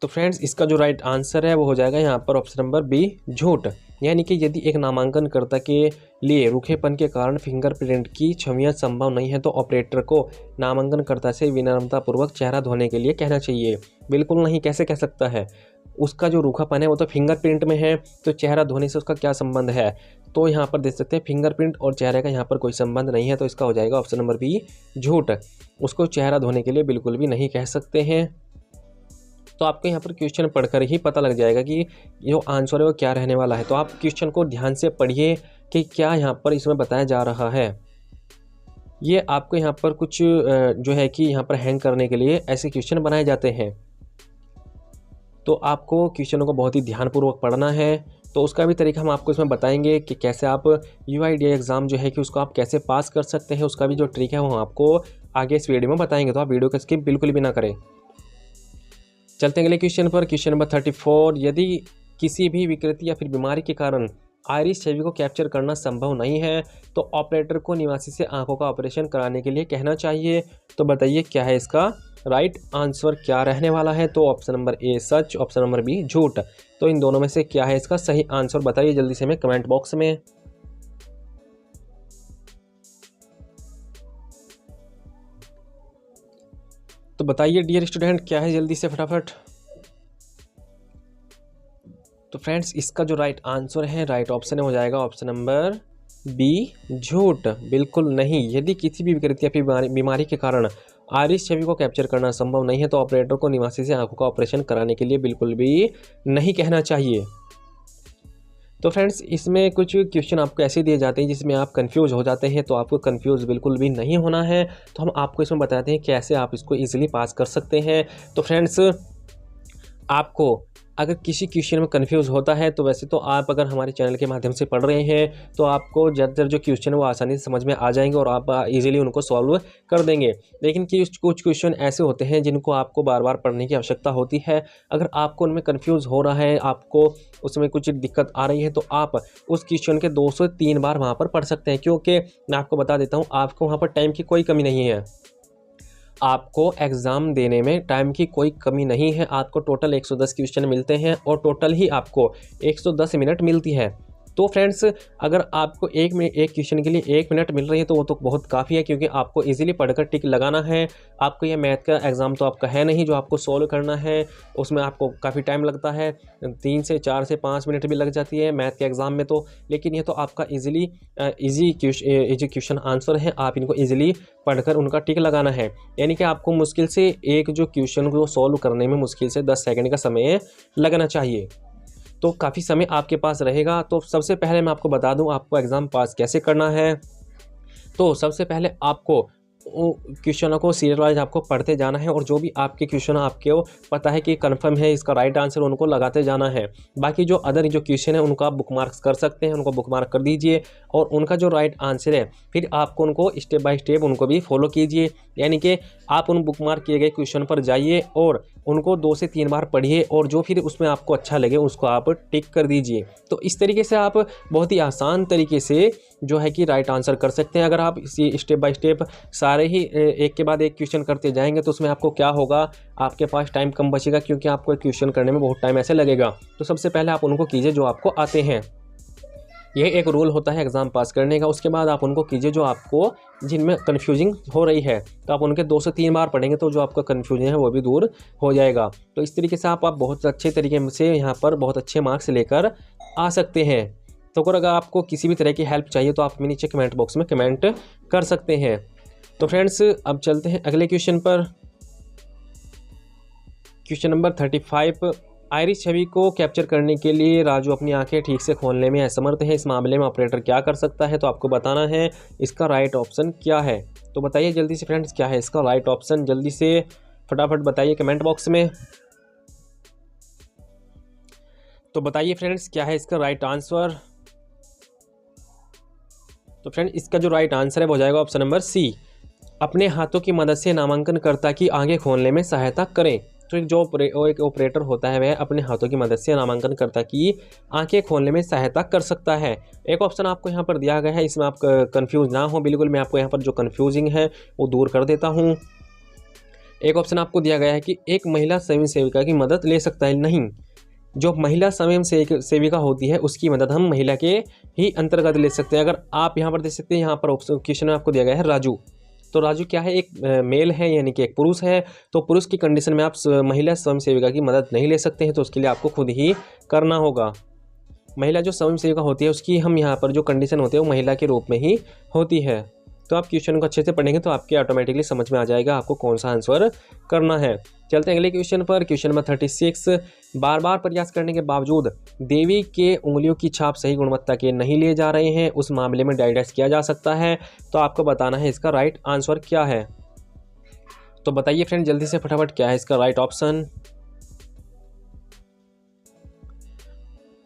तो फ्रेंड्स इसका जो राइट आंसर है वो हो जाएगा यहाँ पर ऑप्शन नंबर बी, झूठ। यानी कि यदि एक नामांकनकर्ता के लिए रूखेपन के कारण फिंगरप्रिंट की छवियां संभव नहीं है तो ऑपरेटर को नामांकनकर्ता से विनम्रतापूर्वक चेहरा धोने के लिए कहना चाहिए। बिल्कुल नहीं, कैसे कह सकता है, उसका जो रूखापन है वो तो फिंगरप्रिंट में है, तो चेहरा धोने से उसका क्या संबंध है। तो यहाँ पर देख सकते हैं फिंगरप्रिंट और चेहरे का यहाँ पर कोई संबंध नहीं है। तो इसका हो जाएगा ऑप्शन नंबर बी, झूठ। उसको चेहरा धोने के लिए बिल्कुल भी नहीं कह सकते हैं। तो आपको यहाँ पर क्वेश्चन पढ़कर ही पता लग जाएगा कि जो आंसर है वो क्या रहने वाला है। तो आप क्वेश्चन को ध्यान से पढ़िए कि क्या यहाँ पर इसमें बताया जा रहा है। ये आपको यहाँ पर कुछ जो है कि यहाँ पर हैंग करने के लिए ऐसे क्वेश्चन बनाए जाते हैं। तो आपको क्वेश्चनों को बहुत ही ध्यानपूर्वक पढ़ना है। तो उसका भी तरीका हम आपको इसमें बताएंगे कि कैसे आप UIDAI एग्ज़ाम जो है कि उसको आप कैसे पास कर सकते हैं। उसका भी जो ट्रिक है वो हम आपको आगे इस वीडियो में बताएंगे। तो आप वीडियो को स्किप बिल्कुल भी ना करें। चलते हैं अगले क्वेश्चन पर। क्वेश्चन नंबर 34, यदि किसी भी विकृति या फिर बीमारी के कारण आइरिस छवि को कैप्चर करना संभव नहीं है तो ऑपरेटर को निवासी से आंखों का ऑपरेशन कराने के लिए कहना चाहिए। तो बताइए क्या है इसका राइट आंसर, क्या रहने वाला है। तो ऑप्शन नंबर ए, सच, ऑप्शन नंबर बी, झूठ। तो इन दोनों में से क्या है इसका सही आंसर, बताइए जल्दी से हमें कमेंट बॉक्स में। तो बताइए डियर स्टूडेंट, क्या है जल्दी से फटाफट। तो फ्रेंड्स इसका जो राइट आंसर है, राइट ऑप्शन हो जाएगा ऑप्शन नंबर बी, झूठ। बिल्कुल नहीं, यदि किसी भी विकृति या फिर बीमारी के कारण आइरिस छवि को कैप्चर करना संभव नहीं है तो ऑपरेटर को निवासी से आंखों का ऑपरेशन कराने के लिए बिल्कुल भी नहीं कहना चाहिए। तो फ्रेंड्स इसमें कुछ क्वेश्चन आपको ऐसे दिए जाते हैं जिसमें आप कंफ्यूज हो जाते हैं। तो आपको कंफ्यूज बिल्कुल भी नहीं होना है। तो हम आपको इसमें बताते हैं कैसे आप इसको इजीली पास कर सकते हैं। तो फ्रेंड्स आपको अगर किसी क्वेश्चन में कंफ्यूज होता है तो वैसे तो आप अगर हमारे चैनल के माध्यम से पढ़ रहे हैं तो आपको ज़्यादातर जो क्वेश्चन है वो आसानी से समझ में आ जाएंगे और आप इजीली उनको सॉल्व कर देंगे। लेकिन कुछ क्वेश्चन ऐसे होते हैं जिनको आपको बार बार पढ़ने की आवश्यकता होती है। अगर आपको उनमें कंफ्यूज हो रहा है, आपको उसमें कुछ दिक्कत आ रही है तो आप उस क्वेश्चन के 2 से 3 बार वहाँ पर पढ़ सकते हैं। क्योंकि मैं आपको बता देता हूँ, आपको वहाँ पर टाइम की कोई कमी नहीं है। आपको एग्ज़ाम देने में टाइम की कोई कमी नहीं है। आपको टोटल 110 क्वेश्चन मिलते हैं और टोटल ही आपको 110 मिनट मिलती है। तो फ्रेंड्स, अगर आपको एक क्वेश्चन के लिए 1 मिनट मिल रही है तो वो तो बहुत काफ़ी है, क्योंकि आपको इजीली पढ़कर टिक लगाना है। आपको ये मैथ का एग्ज़ाम तो आपका है नहीं जो आपको सॉल्व करना है, उसमें आपको काफ़ी टाइम लगता है, 3 से 4 से 5 मिनट भी लग जाती है मैथ के एग्ज़ाम में तो। लेकिन ये तो आपका ईजी क्वेश्चन आंसर है, आप इनको ईजिली पढ़कर उनका टिक लगाना है। यानी कि आपको मुश्किल से एक जो क्वेश्चन को सॉल्व करने में मुश्किल से 10 सेकंड का समय लगना चाहिए, तो काफ़ी समय आपके पास रहेगा। तो सबसे पहले मैं आपको बता दूं आपको एग्ज़ाम पास कैसे करना है। तो सबसे पहले आपको क्वेश्चनों को सीरियल वाइज आपको पढ़ते जाना है और जो भी आपके क्वेश्चन आपको पता है कि कंफर्म है इसका राइट आंसर, उनको लगाते जाना है। बाकी जो अदर जो क्वेश्चन है उनको आप बुकमार्क्स कर सकते हैं, उनको बुकमार्क कर दीजिए और उनका जो राइट आंसर है फिर आपको उनको स्टेप बाय स्टेप उनको भी फॉलो कीजिए। यानी कि आप उन बुकमार्क किए गए क्वेश्चन पर जाइए और उनको 2 से 3 बार पढ़िए और जो फिर उसमें आपको अच्छा लगे उसको आप टिक कर दीजिए। तो इस तरीके से आप बहुत ही आसान तरीके से जो है कि राइट आंसर कर सकते हैं। अगर आप इसी स्टेप बाय स्टेप सारे ही एक के बाद एक क्वेश्चन करते जाएंगे तो उसमें आपको क्या होगा, आपके पास टाइम कम बचेगा, क्योंकि आपको एक क्वेश्चन करने में बहुत टाइम ऐसे लगेगा। तो सबसे पहले आप उनको कीजिए जो आपको आते हैं, यह एक रूल होता है एग्ज़ाम पास करने का। उसके बाद आप उनको कीजिए जो आपको जिनमें कन्फ्यूजिंग हो रही है, तो आप उनके 2 से 3 बार पढ़ेंगे तो जो आपका कन्फ्यूजन है वो भी दूर हो जाएगा। तो इस तरीके से आप बहुत अच्छे तरीके से यहाँ पर बहुत अच्छे मार्क्स लेकर आ सकते हैं। तो अगर आपको किसी भी तरह की हेल्प चाहिए तो आप मेरे नीचे कमेंट बॉक्स में कमेंट कर सकते हैं। तो फ्रेंड्स, अब चलते हैं अगले क्वेश्चन पर। Question number 35। आयरिस छवि को कैप्चर करने के लिए राजू अपनी आंखें ठीक से खोलने में असमर्थ है। इस मामले में ऑपरेटर क्या कर सकता है? तो आपको बताना है इसका राइट ऑप्शन क्या है। तो बताइए जल्दी से फ्रेंड्स, क्या है इसका राइट ऑप्शन? जल्दी से फटाफट बताइए कमेंट बॉक्स में। तो बताइए फ्रेंड्स, क्या है इसका राइट आंसर? तो फ्रेंड, इसका जो राइट आंसर है वो हो जाएगा ऑप्शन नंबर सी, अपने हाथों की मदद से नामांकनकर्ता की आंखें खोलने में सहायता करें। तो एक ऑपरेटर होता है वह अपने हाथों की मदद से नामांकनकर्ता की आंखें खोलने में सहायता कर सकता है। एक ऑप्शन आपको यहाँ पर दिया गया है, इसमें आप कंफ्यूज ना हो बिल्कुल। मैं आपको यहाँ पर जो कंफ्यूजिंग है वो दूर कर देता हूँ। एक ऑप्शन आपको दिया गया है कि एक महिला स्वयं सेविका की मदद ले सकता है। नहीं, जो महिला स्वयं सेविका होती है उसकी मदद हम महिला के ही अंतर्गत ले सकते हैं। अगर आप यहाँ पर देख सकते हैं, यहाँ पर क्वेश्चन में आपको दिया गया है राजू। तो राजू क्या है? एक मेल है, यानी कि एक पुरुष है। तो पुरुष की कंडीशन में आप महिला स्वयं सेविका की मदद नहीं ले सकते हैं, तो उसके लिए आपको खुद ही करना होगा। महिला जो स्वयं सेविका होती है उसकी हम यहाँ पर जो कंडीशन होती है वो महिला के रूप में ही होती है। तो आप क्वेश्चन को अच्छे से पढ़ेंगे तो आपके ऑटोमेटिकली समझ में आ जाएगा आपको कौन सा आंसर करना है। चलते हैं अगले क्वेश्चन पर। Question number 36। बार बार प्रयास करने के बावजूद देवी के उंगलियों की छाप सही गुणवत्ता के नहीं लिए जा रहे हैं, उस मामले में डाइडेक्स किया जा सकता है। तो आपको बताना है इसका राइट आंसर क्या है। तो बताइए फ्रेंड जल्दी से फटाफट, क्या है इसका राइट ऑप्शन?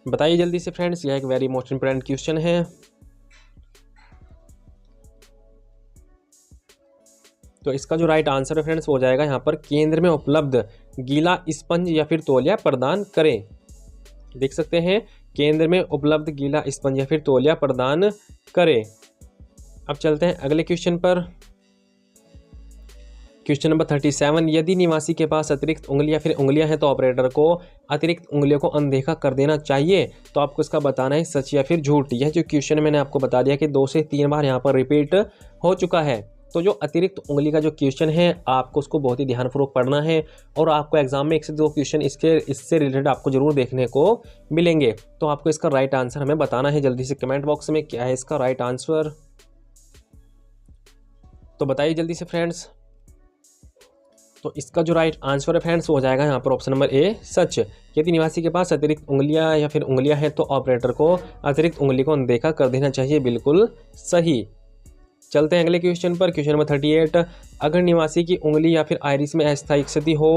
बताइए जल्दी से फ्रेंड्स, यह एक वेरी मोस्ट इंपॉर्टेंट क्वेश्चन है। तो इसका जो राइट आंसर है फ्रेंड्स हो जाएगा यहाँ पर, केंद्र में उपलब्ध गीला स्पंज या फिर तौलिया प्रदान करें। देख सकते हैं, केंद्र में उपलब्ध गीला स्पंज या फिर तौलिया प्रदान करें। अब चलते हैं अगले क्वेश्चन पर। Question number 37। यदि निवासी के पास अतिरिक्त उंगली या फिर उंगलियां हैं तो ऑपरेटर को अतिरिक्त उंगलियों को अनदेखा कर देना चाहिए। तो आपको इसका बताना है सच या फिर झूठ। यह जो क्वेश्चन मैंने आपको बता दिया कि 2 से 3 बार यहाँ पर रिपीट हो चुका है। तो जो अतिरिक्त उंगली का जो क्वेश्चन है आपको उसको बहुत ही ध्यानपूर्वक पढ़ना है और आपको एग्जाम में 1 से 2 क्वेश्चन इससे रिलेटेड आपको जरूर देखने को मिलेंगे। तो आपको इसका राइट आंसर हमें बताना है जल्दी से कमेंट बॉक्स में, क्या है इसका राइट आंसर। तो बताइए जल्दी से फ्रेंड्स। तो इसका जो राइट आंसर है फ्रेंड्स हो जाएगा यहाँ पर ऑप्शन नंबर ए, सच। यदि निवासी के पास अतिरिक्त उंगलियां या फिर उंगलियां हैं तो ऑपरेटर को अतिरिक्त उंगली को अनदेखा कर देना चाहिए, बिल्कुल सही। चलते हैं अगले क्वेश्चन पर। Question number 38। अगर निवासी की उंगली या फिर आइरिस में अस्थायी क्षति हो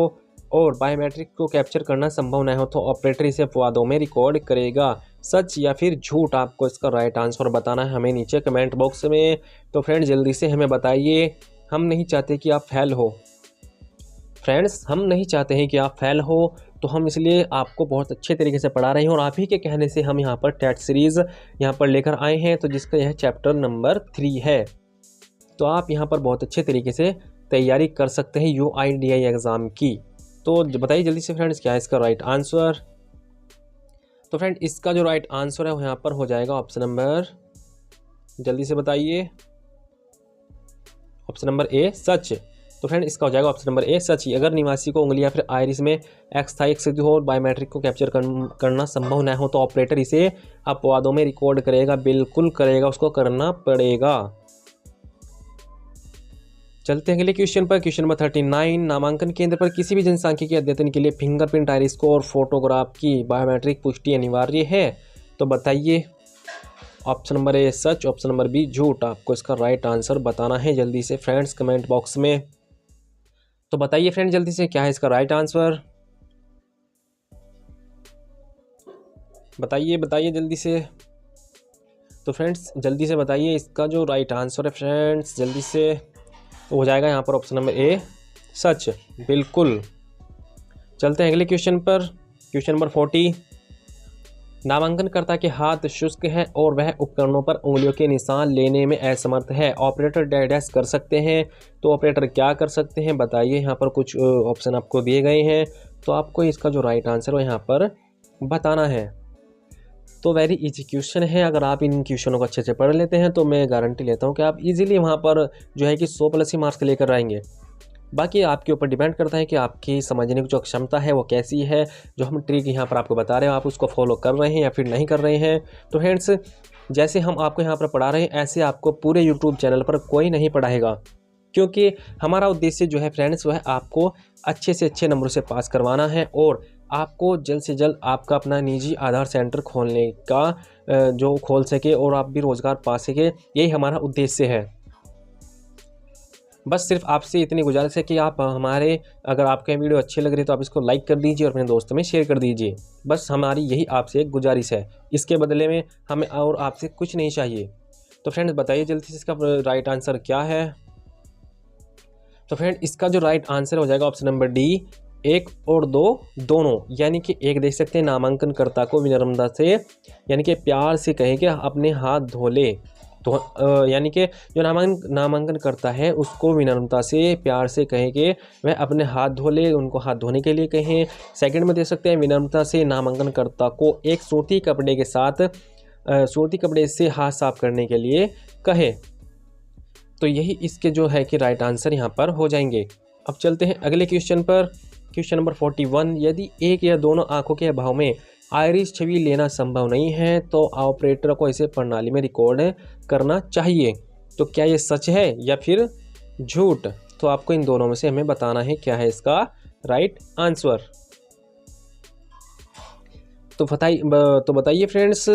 और बायोमेट्रिक को कैप्चर करना संभव न हो तो ऑपरेटर इसे अपवादों में रिकॉर्ड करेगा। सच या फिर झूठ, आपको इसका राइट आंसर बताना है हमें नीचे कमेंट बॉक्स में। तो फ्रेंड्स जल्दी से हमें बताइए। हम नहीं चाहते कि आप फेल हो फ्रेंड्स, हम नहीं चाहते हैं कि आप फेल हो, तो हम इसलिए आपको बहुत अच्छे तरीके से पढ़ा रहे हैं और आप ही के कहने से हम यहाँ पर टेट सीरीज़ यहाँ पर लेकर आए हैं। तो जिसका यह चैप्टर नंबर 3 है। तो आप यहाँ पर बहुत अच्छे तरीके से तैयारी कर सकते हैं UIDAI एग्ज़ाम की। तो बताइए जल्दी से फ्रेंड्स क्या है इसका राइट आंसर। तो फ्रेंड इसका जो राइट आंसर है वो यहाँ पर हो जाएगा ऑप्शन नंबर, जल्दी से बताइए, ऑप्शन नंबर ए सच। तो फ्रेंड इसका हो जाएगा ऑप्शन नंबर ए सच। अगर निवासी को उंगली या फिर आइरिस में एक्स्थायिक स्थिति हो और बायोमेट्रिक को कैप्चर करना संभव न हो तो ऑपरेटर इसे अपवादों में रिकॉर्ड करेगा, बिल्कुल करेगा, उसको करना पड़ेगा। चलते हैं अगले क्वेश्चन पर। क्वेश्चन नंबर 39, नामांकन केंद्र पर किसी भी जनसांख्यिकी अध्ययन के लिए फिंगरप्रिंट, आइरिस और फोटोग्राफ की बायोमेट्रिक पुष्टि अनिवार्य है। तो बताइए, ऑप्शन नंबर ए सच, ऑप्शन नंबर बी झूठ। आपको इसका राइट आंसर बताना है जल्दी से फ्रेंड्स कमेंट बॉक्स में। तो बताइए फ्रेंड जल्दी से क्या है इसका राइट आंसर, बताइए बताइए जल्दी से। तो फ्रेंड्स जल्दी से बताइए इसका जो राइट आंसर है फ्रेंड्स जल्दी से, तो हो जाएगा यहाँ पर ऑप्शन नंबर ए सच, बिल्कुल। चलते हैं अगले क्वेश्चन पर। क्वेश्चन नंबर 40, नामांकनकर्ता के हाथ शुष्क हैं और वह उपकरणों पर उंगलियों के निशान लेने में असमर्थ है, ऑपरेटर डैश कर सकते हैं। तो ऑपरेटर क्या कर सकते हैं बताइए, यहाँ पर कुछ ऑप्शन आपको दिए गए हैं, तो आपको इसका जो राइट आंसर है यहाँ पर बताना है। तो वेरी इजी क्वेश्चन है, अगर आप इन क्वेश्चनों को अच्छे से पढ़ लेते हैं तो मैं गारंटी लेता हूँ कि आप इजीली वहाँ पर जो है कि 100+ ही मार्क्स लेकर आएंगे। बाकी आपके ऊपर डिपेंड करता है कि आपकी समझने की जो क्षमता है वो कैसी है। जो हम ट्रिक यहाँ पर आपको बता रहे हैं आप उसको फॉलो कर रहे हैं या फिर नहीं कर रहे हैं। तो फ्रेंड्स जैसे हम आपको यहाँ पर पढ़ा रहे हैं ऐसे आपको पूरे यूट्यूब चैनल पर कोई नहीं पढ़ाएगा, क्योंकि हमारा उद्देश्य जो है फ्रेंड्स वह आपको अच्छे से अच्छे नंबरों से पास करवाना है और आपको जल्द से जल्द आपका अपना निजी आधार सेंटर खोलने का जो खोल सके और आप भी रोज़गार पा सके, यही हमारा उद्देश्य है। बस सिर्फ आपसे इतनी गुजारिश है कि आप हमारे, अगर आपके वीडियो अच्छे लग रहे तो आप इसको लाइक कर दीजिए और अपने दोस्तों में शेयर कर दीजिए। बस हमारी यही आपसे एक गुजारिश है, इसके बदले में हमें और आपसे कुछ नहीं चाहिए। तो फ्रेंड्स बताइए जल्दी से इसका राइट आंसर क्या है। तो फ्रेंड इसका जो राइट आंसर हो जाएगा ऑप्शन नंबर डी 1 और 2 दोनों। यानी कि एक देख सकते हैं, नामांकनकर्ता को विनम्रता से यानी कि प्यार से कहे कि अपने हाथ धो ले। तो यानी कि जो नामांकन करता है उसको विनम्रता से प्यार से कहें कि वह अपने हाथ धो ले, उनको हाथ धोने के लिए कहें। सेकंड में दे सकते हैं, विनम्रता से नामांकनकर्ता को एक सूती कपड़े के साथ सूती कपड़े से हाथ साफ करने के लिए कहे। तो यही इसके जो है कि राइट आंसर यहाँ पर हो जाएंगे। अब चलते हैं अगले क्वेश्चन पर। क्वेश्चन नंबर 41, यदि एक या दोनों आंखों के अभाव में आइरिस छवि लेना संभव नहीं है तो ऑपरेटर को इसे प्रणाली में रिकॉर्ड करना चाहिए। तो क्या ये सच है या फिर झूठ? तो आपको इन दोनों में से हमें बताना है क्या है इसका राइट आंसर। तो बताइए फ्रेंड्स।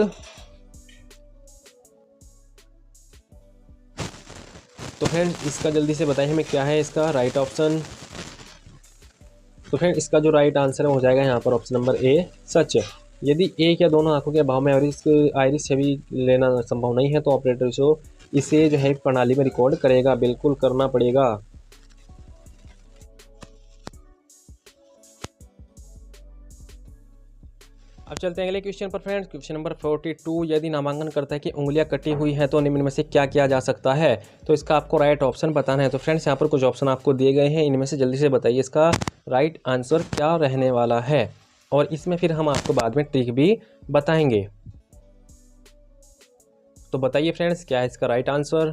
तो फ्रेंड्स इसका जल्दी से बताइए हमें क्या है इसका राइट ऑप्शन। तो फ्रेंड इसका जो राइट आंसर है हो जाएगा यहाँ पर ऑप्शन नंबर ए सच। यदि एक या दोनों आंखों के अभाव में आइरिस छवि लेना संभव नहीं है तो ऑपरेटर को इसे जो है प्रणाली में रिकॉर्ड करेगा, बिल्कुल करना पड़ेगा। अब चलते हैं अगले क्वेश्चन पर फ्रेंड्स। क्वेश्चन नंबर 42, यदि नामांकन करता है कि उंगलियां कटी हुई हैं तो निम्न में से क्या किया जा सकता है। तो इसका आपको राइट ऑप्शन बताना है। तो फ्रेंड्स यहाँ पर कुछ ऑप्शन आपको दिए गए हैं, इनमें से जल्दी से बताइए इसका राइट आंसर क्या रहने वाला है, और इसमें फिर हम आपको बाद में ट्रिक भी बताएंगे। तो बताइए फ्रेंड्स क्या है इसका राइट आंसर।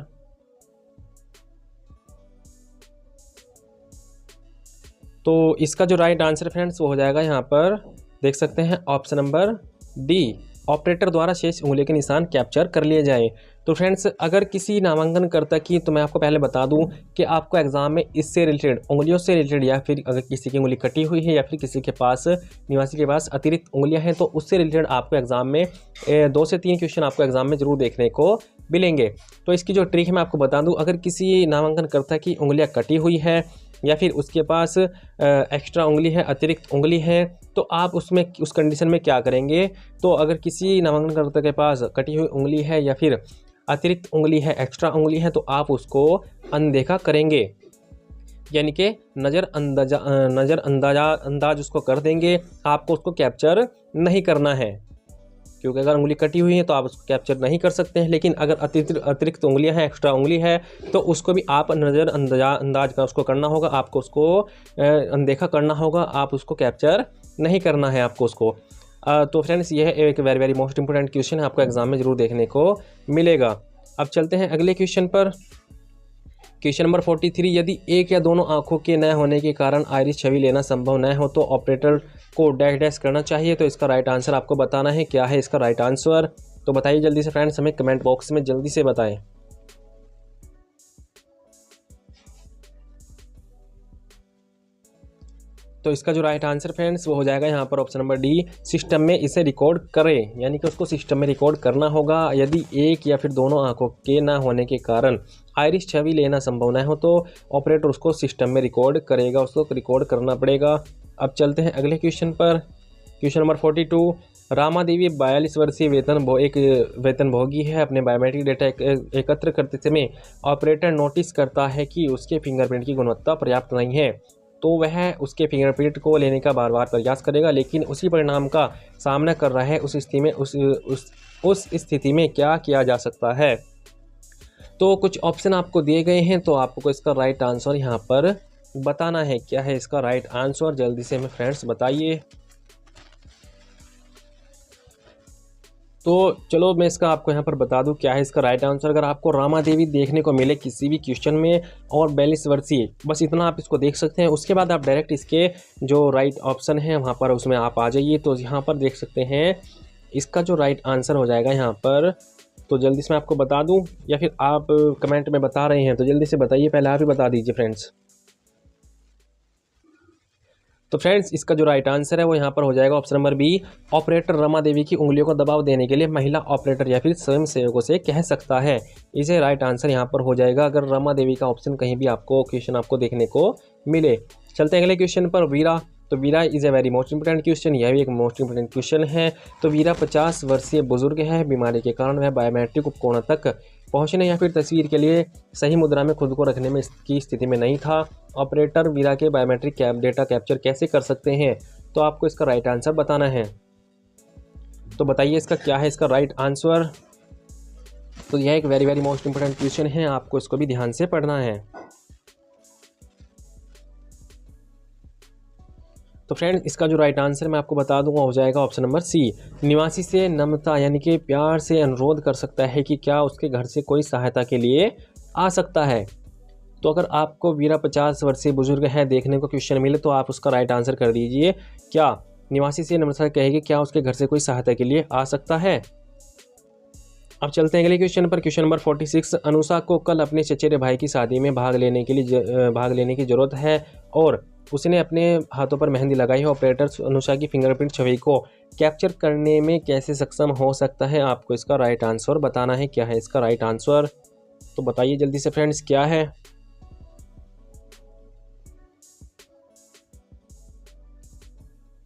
तो इसका जो राइट आंसर फ्रेंड्स वो हो जाएगा यहाँ पर देख सकते हैं ऑप्शन नंबर डी, ऑपरेटर द्वारा शेष उंगली के निशान कैप्चर कर लिए जाएं। तो फ्रेंड्स अगर किसी नामांकनकर्ता की, तो मैं आपको पहले बता दूं कि आपको एग्जाम में इससे रिलेटेड, उंगलियों से रिलेटेड, या फिर अगर किसी की उंगली कटी हुई है या फिर किसी के पास निवासी के पास अतिरिक्त उंगलियां हैं तो उससे रिलेटेड आपको एग्जाम में 2 से 3 क्वेश्चन आपको एग्जाम में जरूर देखने को मिलेंगे। तो इसकी जो ट्रिक है मैं आपको बता दूँ, अगर किसी नामांकनकर्ता की उंगलियाँ कटी हुई है या फिर उसके पास एक्स्ट्रा उंगली है, अतिरिक्त उंगली है, तो आप उसमें उस कंडीशन में क्या करेंगे। तो अगर किसी नामांकनकर्ता के पास कटी हुई उंगली है या फिर अतिरिक्त उंगली है, एक्स्ट्रा उंगली है, तो आप उसको अनदेखा करेंगे, यानी कि नज़र अंदाज उसको कर देंगे। आपको उसको कैप्चर नहीं करना है, क्योंकि अगर उंगली कटी हुई है तो आप उसको कैप्चर नहीं कर सकते हैं। लेकिन अगर अतिरिक्त उंगलियां हैं, एक्स्ट्रा उंगली है, तो उसको भी आप नज़रअंदाज का उसको करना होगा, आपको उसको अनदेखा करना होगा, आप उसको कैप्चर नहीं करना है आपको उसको। तो फ्रेंड्स यह एक very very most important question है, आपको एग्जाम में ज़रूर देखने को मिलेगा। अब चलते हैं अगले क्वेश्चन पर। क्वेश्चन नंबर 43, यदि एक या दोनों आंखों के न होने के कारण आइरिस छवि लेना संभव न हो तो ऑपरेटर को डैश डैश करना चाहिए। तो इसका राइट आंसर आपको बताना है, क्या है इसका राइट आंसर। तो बताइए जल्दी से फ्रेंड्स, हमें कमेंट बॉक्स में जल्दी से बताएं। तो इसका जो राइट आंसर फ्रेंड्स वो हो जाएगा यहाँ पर ऑप्शन नंबर डी, सिस्टम में इसे रिकॉर्ड करें, यानी कि उसको सिस्टम में रिकॉर्ड करना होगा। यदि एक या फिर दोनों आंखों के ना होने के कारण आइरिस छवि लेना संभव न हो तो ऑपरेटर उसको सिस्टम में रिकॉर्ड करेगा, उसको रिकॉर्ड करना पड़ेगा। अब चलते हैं अगले क्वेश्चन पर। क्वेश्चन नंबर 42, रामा देवी 42 वर्षीय वेतनभोगी है। अपने बायोमेट्रिक डेटा एकत्र करते समय ऑपरेटर नोटिस करता है कि उसके फिंगरप्रिंट की गुणवत्ता पर्याप्त नहीं है, तो वह उसके फिंगरप्रिंट को लेने का बार बार प्रयास करेगा, लेकिन उसी परिणाम का सामना कर रहा है। उस स्थिति में क्या किया जा सकता है। तो कुछ ऑप्शन आपको दिए गए हैं, तो आपको इसका राइट आंसर यहाँ पर बताना है, क्या है इसका राइट आंसर। जल्दी से हमें फ्रेंड्स बताइए। तो चलो मैं इसका आपको यहाँ पर बता दूं क्या है इसका राइट आंसर। अगर आपको रामा देवी देखने को मिले किसी भी क्वेश्चन में और 42 वर्षीय, बस इतना आप इसको देख सकते हैं। उसके बाद आप डायरेक्ट इसके जो राइट ऑप्शन है वहाँ पर उसमें आप आ जाइए। तो यहाँ पर देख सकते हैं इसका जो राइट आंसर हो जाएगा यहाँ पर। तो जल्दी से मैं आपको बता दूँ या फिर आप कमेंट में बता रहे हैं तो जल्दी से बताइए, पहले आप ही बता दीजिए फ्रेंड्स। तो फ्रेंड्स इसका जो राइट आंसर है वो यहाँ पर हो जाएगा option number B, operator Rama Devi की उंगलियों को दबाव देने के लिए महिला ऑपरेटर या फिर स्वयं सेवकों से कह सकता है। इसे राइट आंसर यहाँ पर हो जाएगा अगर रमा देवी का ऑप्शन कहीं भी आपको क्वेश्चन आपको देखने को मिले। चलते हैं अगले क्वेश्चन पर। वीरा, तो Veera is a very most important question, यह भी एक मोस्ट इंपोर्टेंट क्वेश्चन है। तो वीरा 50 वर्षीय बुजुर्ग है। बीमारी के कारण वह बायोमेट्रिक उपकरणों तक पहुंचने या फिर तस्वीर के लिए सही मुद्रा में खुद को रखने में की स्थिति में नहीं था। ऑपरेटर वीरा के बायोमेट्रिक डेटा कैप्चर कैसे कर सकते हैं। तो आपको इसका राइट आंसर बताना है। तो बताइए इसका क्या है इसका राइट आंसर। तो यह एक very very most important question है, आपको इसको भी ध्यान से पढ़ना है। तो फ्रेंड्स इसका जो राइट आंसर मैं आपको बता दूंगा हो जाएगा ऑप्शन नंबर सी, निवासी से नम्रता यानी कि प्यार से अनुरोध कर सकता है कि क्या उसके घर से कोई सहायता के लिए आ सकता है। तो अगर आपको वीरा 50 वर्षीय बुजुर्ग है देखने को क्वेश्चन मिले तो आप उसका राइट आंसर कर दीजिए, क्या निवासी से नम्रता कहेगी क्या उसके घर से कोई सहायता के लिए आ सकता है। अब चलते हैं अगले क्वेश्चन पर। क्वेश्चन नंबर 46, अनुषा को कल अपने चचेरे भाई की शादी में भाग लेने की जरूरत है और उसने अपने हाथों पर मेहंदी लगाई है। ऑपरेटर अनुषा की फिंगरप्रिंट छवि को कैप्चर करने में कैसे सक्षम हो सकता है। आपको इसका राइट आंसर बताना है, क्या है इसका राइट आंसर। तो बताइए जल्दी से फ्रेंड्स क्या है।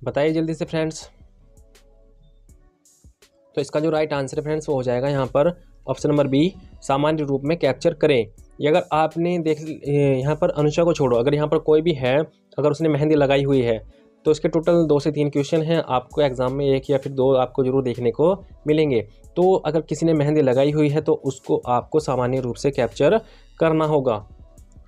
बताइए जल्दी से फ्रेंड्स। तो इसका जो राइट आंसर है फ्रेंड्स वो हो जाएगा यहाँ पर ऑप्शन नंबर बी, सामान्य रूप में कैप्चर करें। ये अगर आपने देख यहाँ पर अनुषा को छोड़ो, अगर यहाँ पर कोई भी है, अगर उसने मेहंदी लगाई हुई है तो इसके टोटल 2 से 3 क्वेश्चन हैं। आपको एग्जाम में 1 या फिर 2 आपको जरूर देखने को मिलेंगे। तो अगर किसी ने मेहंदी लगाई हुई है तो उसको आपको सामान्य रूप से कैप्चर करना होगा,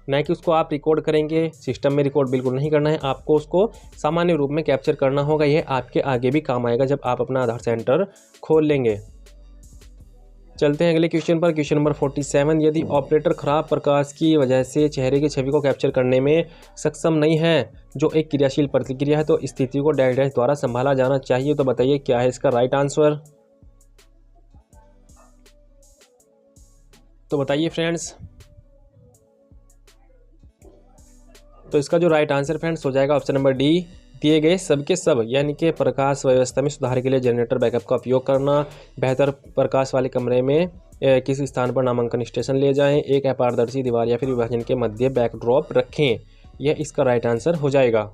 ना कि उसको आप रिकॉर्ड करेंगे। सिस्टम में रिकॉर्ड बिल्कुल नहीं करना है, आपको उसको सामान्य रूप में कैप्चर करना होगा। यह आपके आगे भी काम आएगा जब आप अपना आधार सेंटर खोल लेंगे। चलते हैं अगले क्वेश्चन पर। क्वेश्चन नंबर 47, यदि ऑपरेटर खराब प्रकाश की वजह से चेहरे की छवि को कैप्चर करने में सक्षम नहीं है जो एक क्रियाशील प्रतिक्रिया है तो स्थिति को डैश डैश द्वारा संभाला जाना चाहिए। तो बताइए क्या है इसका राइट आंसर। तो बताइए फ्रेंड्स। तो इसका जो राइट आंसर फ्रेंड्स हो जाएगा ऑप्शन नंबर डी, दिए गए सबके सब यानी कि प्रकाश व्यवस्था में सुधार के लिए जनरेटर बैकअप का उपयोग करना, बेहतर प्रकाश वाले कमरे में किसी स्थान पर नामांकन स्टेशन ले जाएं, एक अपारदर्शी दीवार या फिर विभाजन के मध्य बैकड्रॉप रखें। यह इसका राइट आंसर हो जाएगा।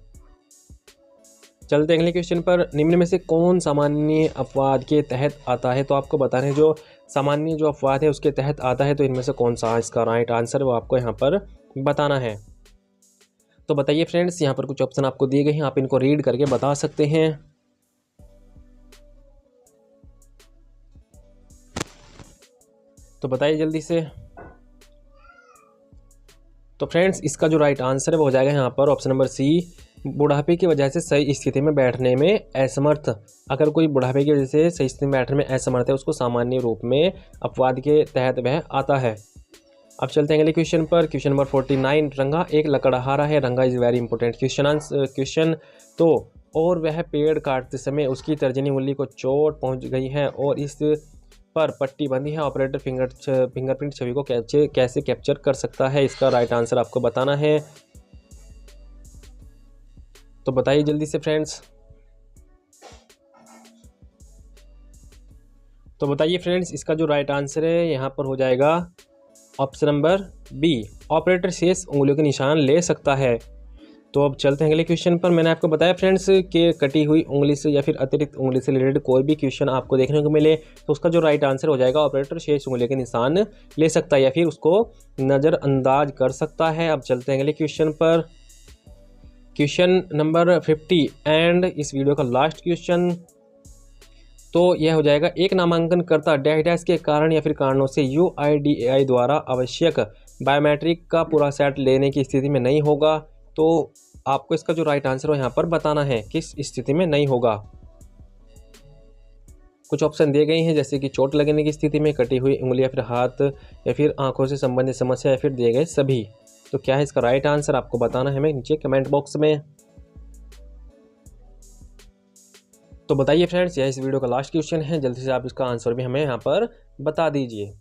चलते अगले क्वेश्चन पर। निम्न में से कौन सामान्य अपवाद के तहत आता है। तो आपको बताना है जो सामान्य जो अपवाद है उसके तहत आता है, तो इनमें से कौन सा इसका राइट आंसर वो आपको यहाँ पर बताना है। तो बताइए फ्रेंड्स, यहाँ पर कुछ ऑप्शन आपको दिए गए हैं, आप इनको रीड करके बता सकते हैं। तो बताइए जल्दी से। तो फ्रेंड्स इसका जो राइट आंसर है वो हो जाएगा यहाँ पर ऑप्शन नंबर सी, बुढ़ापे की वजह से सही स्थिति में बैठने में असमर्थ। अगर कोई बुढ़ापे की वजह से सही स्थिति में बैठने में असमर्थ है उसको सामान्य रूप में अपवाद के तहत वह आता है। अब चलते हैं अगले क्वेश्चन पर। क्वेश्चन नंबर 49, रंगा एक लकड़हारा है। रंगा इज़ वेरी इंपॉर्टेंट क्वेश्चन। तो और वह पेड़ काटते समय उसकी तर्जनी उंगली को चोट पहुंच गई है और इस पर पट्टी बंधी है। ऑपरेटर फिंगरप्रिंट छवि को कैसे कैप्चर कर सकता है? इसका राइट आंसर आपको बताना है। तो बताइए जल्दी से फ्रेंड्स। तो बताइए फ्रेंड्स इसका जो राइट आंसर है यहाँ पर हो जाएगा ऑप्शन नंबर बी, ऑपरेटर शेष उंगलियों के निशान ले सकता है। तो अब चलते हैं अगले क्वेश्चन पर। मैंने आपको बताया फ्रेंड्स कि कटी हुई उंगली से या फिर अतिरिक्त उंगली से रिलेटेड कोई भी क्वेश्चन आपको देखने को मिले तो उसका जो राइट आंसर हो जाएगा ऑपरेटर शेष उंगली के निशान ले सकता है या फिर उसको नज़रअंदाज कर सकता है। अब चलते हैं अगले क्वेश्चन पर। क्वेश्चन नंबर 50 एंड इस वीडियो का लास्ट क्वेश्चन। तो यह हो जाएगा, एक नामांकनकर्ता डैश के कारण या फिर कारणों से UIDAI द्वारा आवश्यक बायोमेट्रिक का पूरा सेट लेने की स्थिति में नहीं होगा। तो आपको इसका जो राइट आंसर हो यहाँ पर बताना है किस स्थिति में नहीं होगा। कुछ ऑप्शन दिए गए हैं जैसे कि चोट लगने की स्थिति में, कटी हुई उंगली या फिर हाथ, या फिर आंखों से संबंधित समस्या, या फिर दिए गए सभी। तो क्या है इसका राइट आंसर आपको बताना है हमें नीचे कमेंट बॉक्स में। तो बताइए फ्रेंड्स, यह इस वीडियो का लास्ट क्वेश्चन है, जल्दी से आप इसका आंसर भी हमें यहाँ पर बता दीजिए।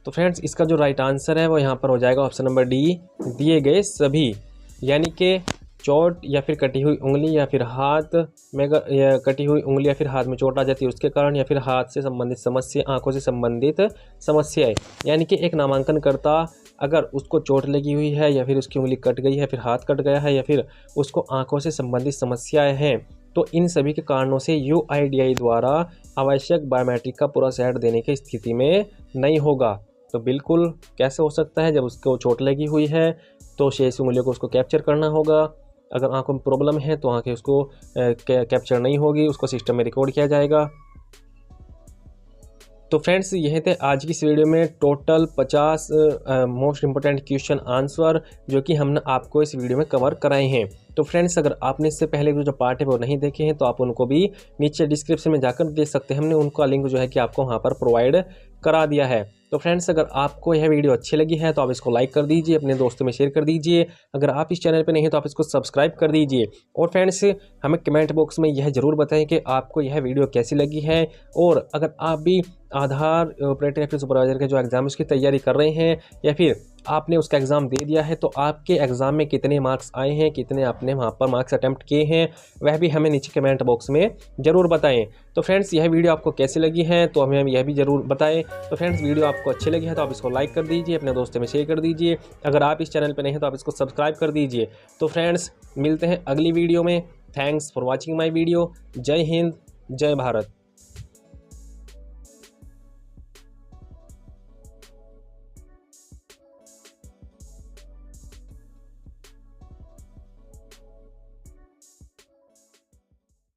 तो फ्रेंड्स इसका जो राइट आंसर है वो यहाँ पर हो जाएगा ऑप्शन नंबर डी, दिए गए सभी। यानी कि चोट या फिर कटी हुई उंगली या फिर हाथ में कटी हुई उंगली या फिर हाथ में चोट आ जाती है उसके कारण, या फिर हाथ से संबंधित समस्या, आंखों से संबंधित समस्याएं। यानी कि एक नामांकनकर्ता अगर उसको चोट लगी हुई है या फिर उसकी उंगली कट गई है, फिर हाथ कट गया है, या फिर उसको आंखों से संबंधित समस्याएं हैं, तो इन सभी के कारणों से UIDAI द्वारा आवश्यक बायोमेट्रिक का पूरा सेट देने की स्थिति में नहीं होगा। तो बिल्कुल कैसे हो सकता है? जब उसको चोट लगी हुई है तो शेष उंगलियों को उसको कैप्चर करना होगा। अगर आंखों में प्रॉब्लम है तो आंखें उसको कैप्चर नहीं होगी, उसको सिस्टम में रिकॉर्ड किया जाएगा। तो फ्रेंड्स यह थे आज की इस वीडियो में total 50 most important question answer जो कि हमने आपको इस वीडियो में कवर कराए हैं। तो फ्रेंड्स अगर आपने इससे पहले जो पार्ट है वो नहीं देखे हैं तो आप उनको भी नीचे डिस्क्रिप्शन में जाकर देख सकते हैं। हमने उनका लिंक जो है कि आपको वहाँ पर प्रोवाइड करा दिया है। तो फ्रेंड्स अगर आपको यह वीडियो अच्छी लगी है तो आप इसको लाइक कर दीजिए, अपने दोस्तों में शेयर कर दीजिए। अगर आप इस चैनल पर नहीं हैं तो आप इसको सब्सक्राइब कर दीजिए। और फ्रेंड्स हमें कमेंट बॉक्स में यह ज़रूर बताएं कि आपको यह वीडियो कैसी लगी है। और अगर आप भी आधार ऑपरेटर या फिर सुपरवाइजर के जो एग्ज़ाम उसकी तैयारी कर रहे हैं या फिर आपने उसका एग्ज़ाम दे दिया है तो आपके एग्ज़ाम में कितने मार्क्स आए हैं, कितने आपने वहाँ पर मार्क्स अटैम्प्ट किए हैं, वह भी हमें नीचे कमेंट बॉक्स में ज़रूर बताएं। तो फ्रेंड्स यह वीडियो आपको कैसी लगी है तो हमें यह भी ज़रूर बताएं। तो फ्रेंड्स वीडियो आपको अच्छी लगी है तो आप इसको लाइक कर दीजिए, अपने दोस्तों में शेयर कर दीजिए। अगर आप इस चैनल पर नहीं हैं तो आप इसको सब्सक्राइब कर दीजिए। तो फ्रेंड्स मिलते हैं अगली वीडियो में। Thanks for watching my video. जय हिंद, जय भारत।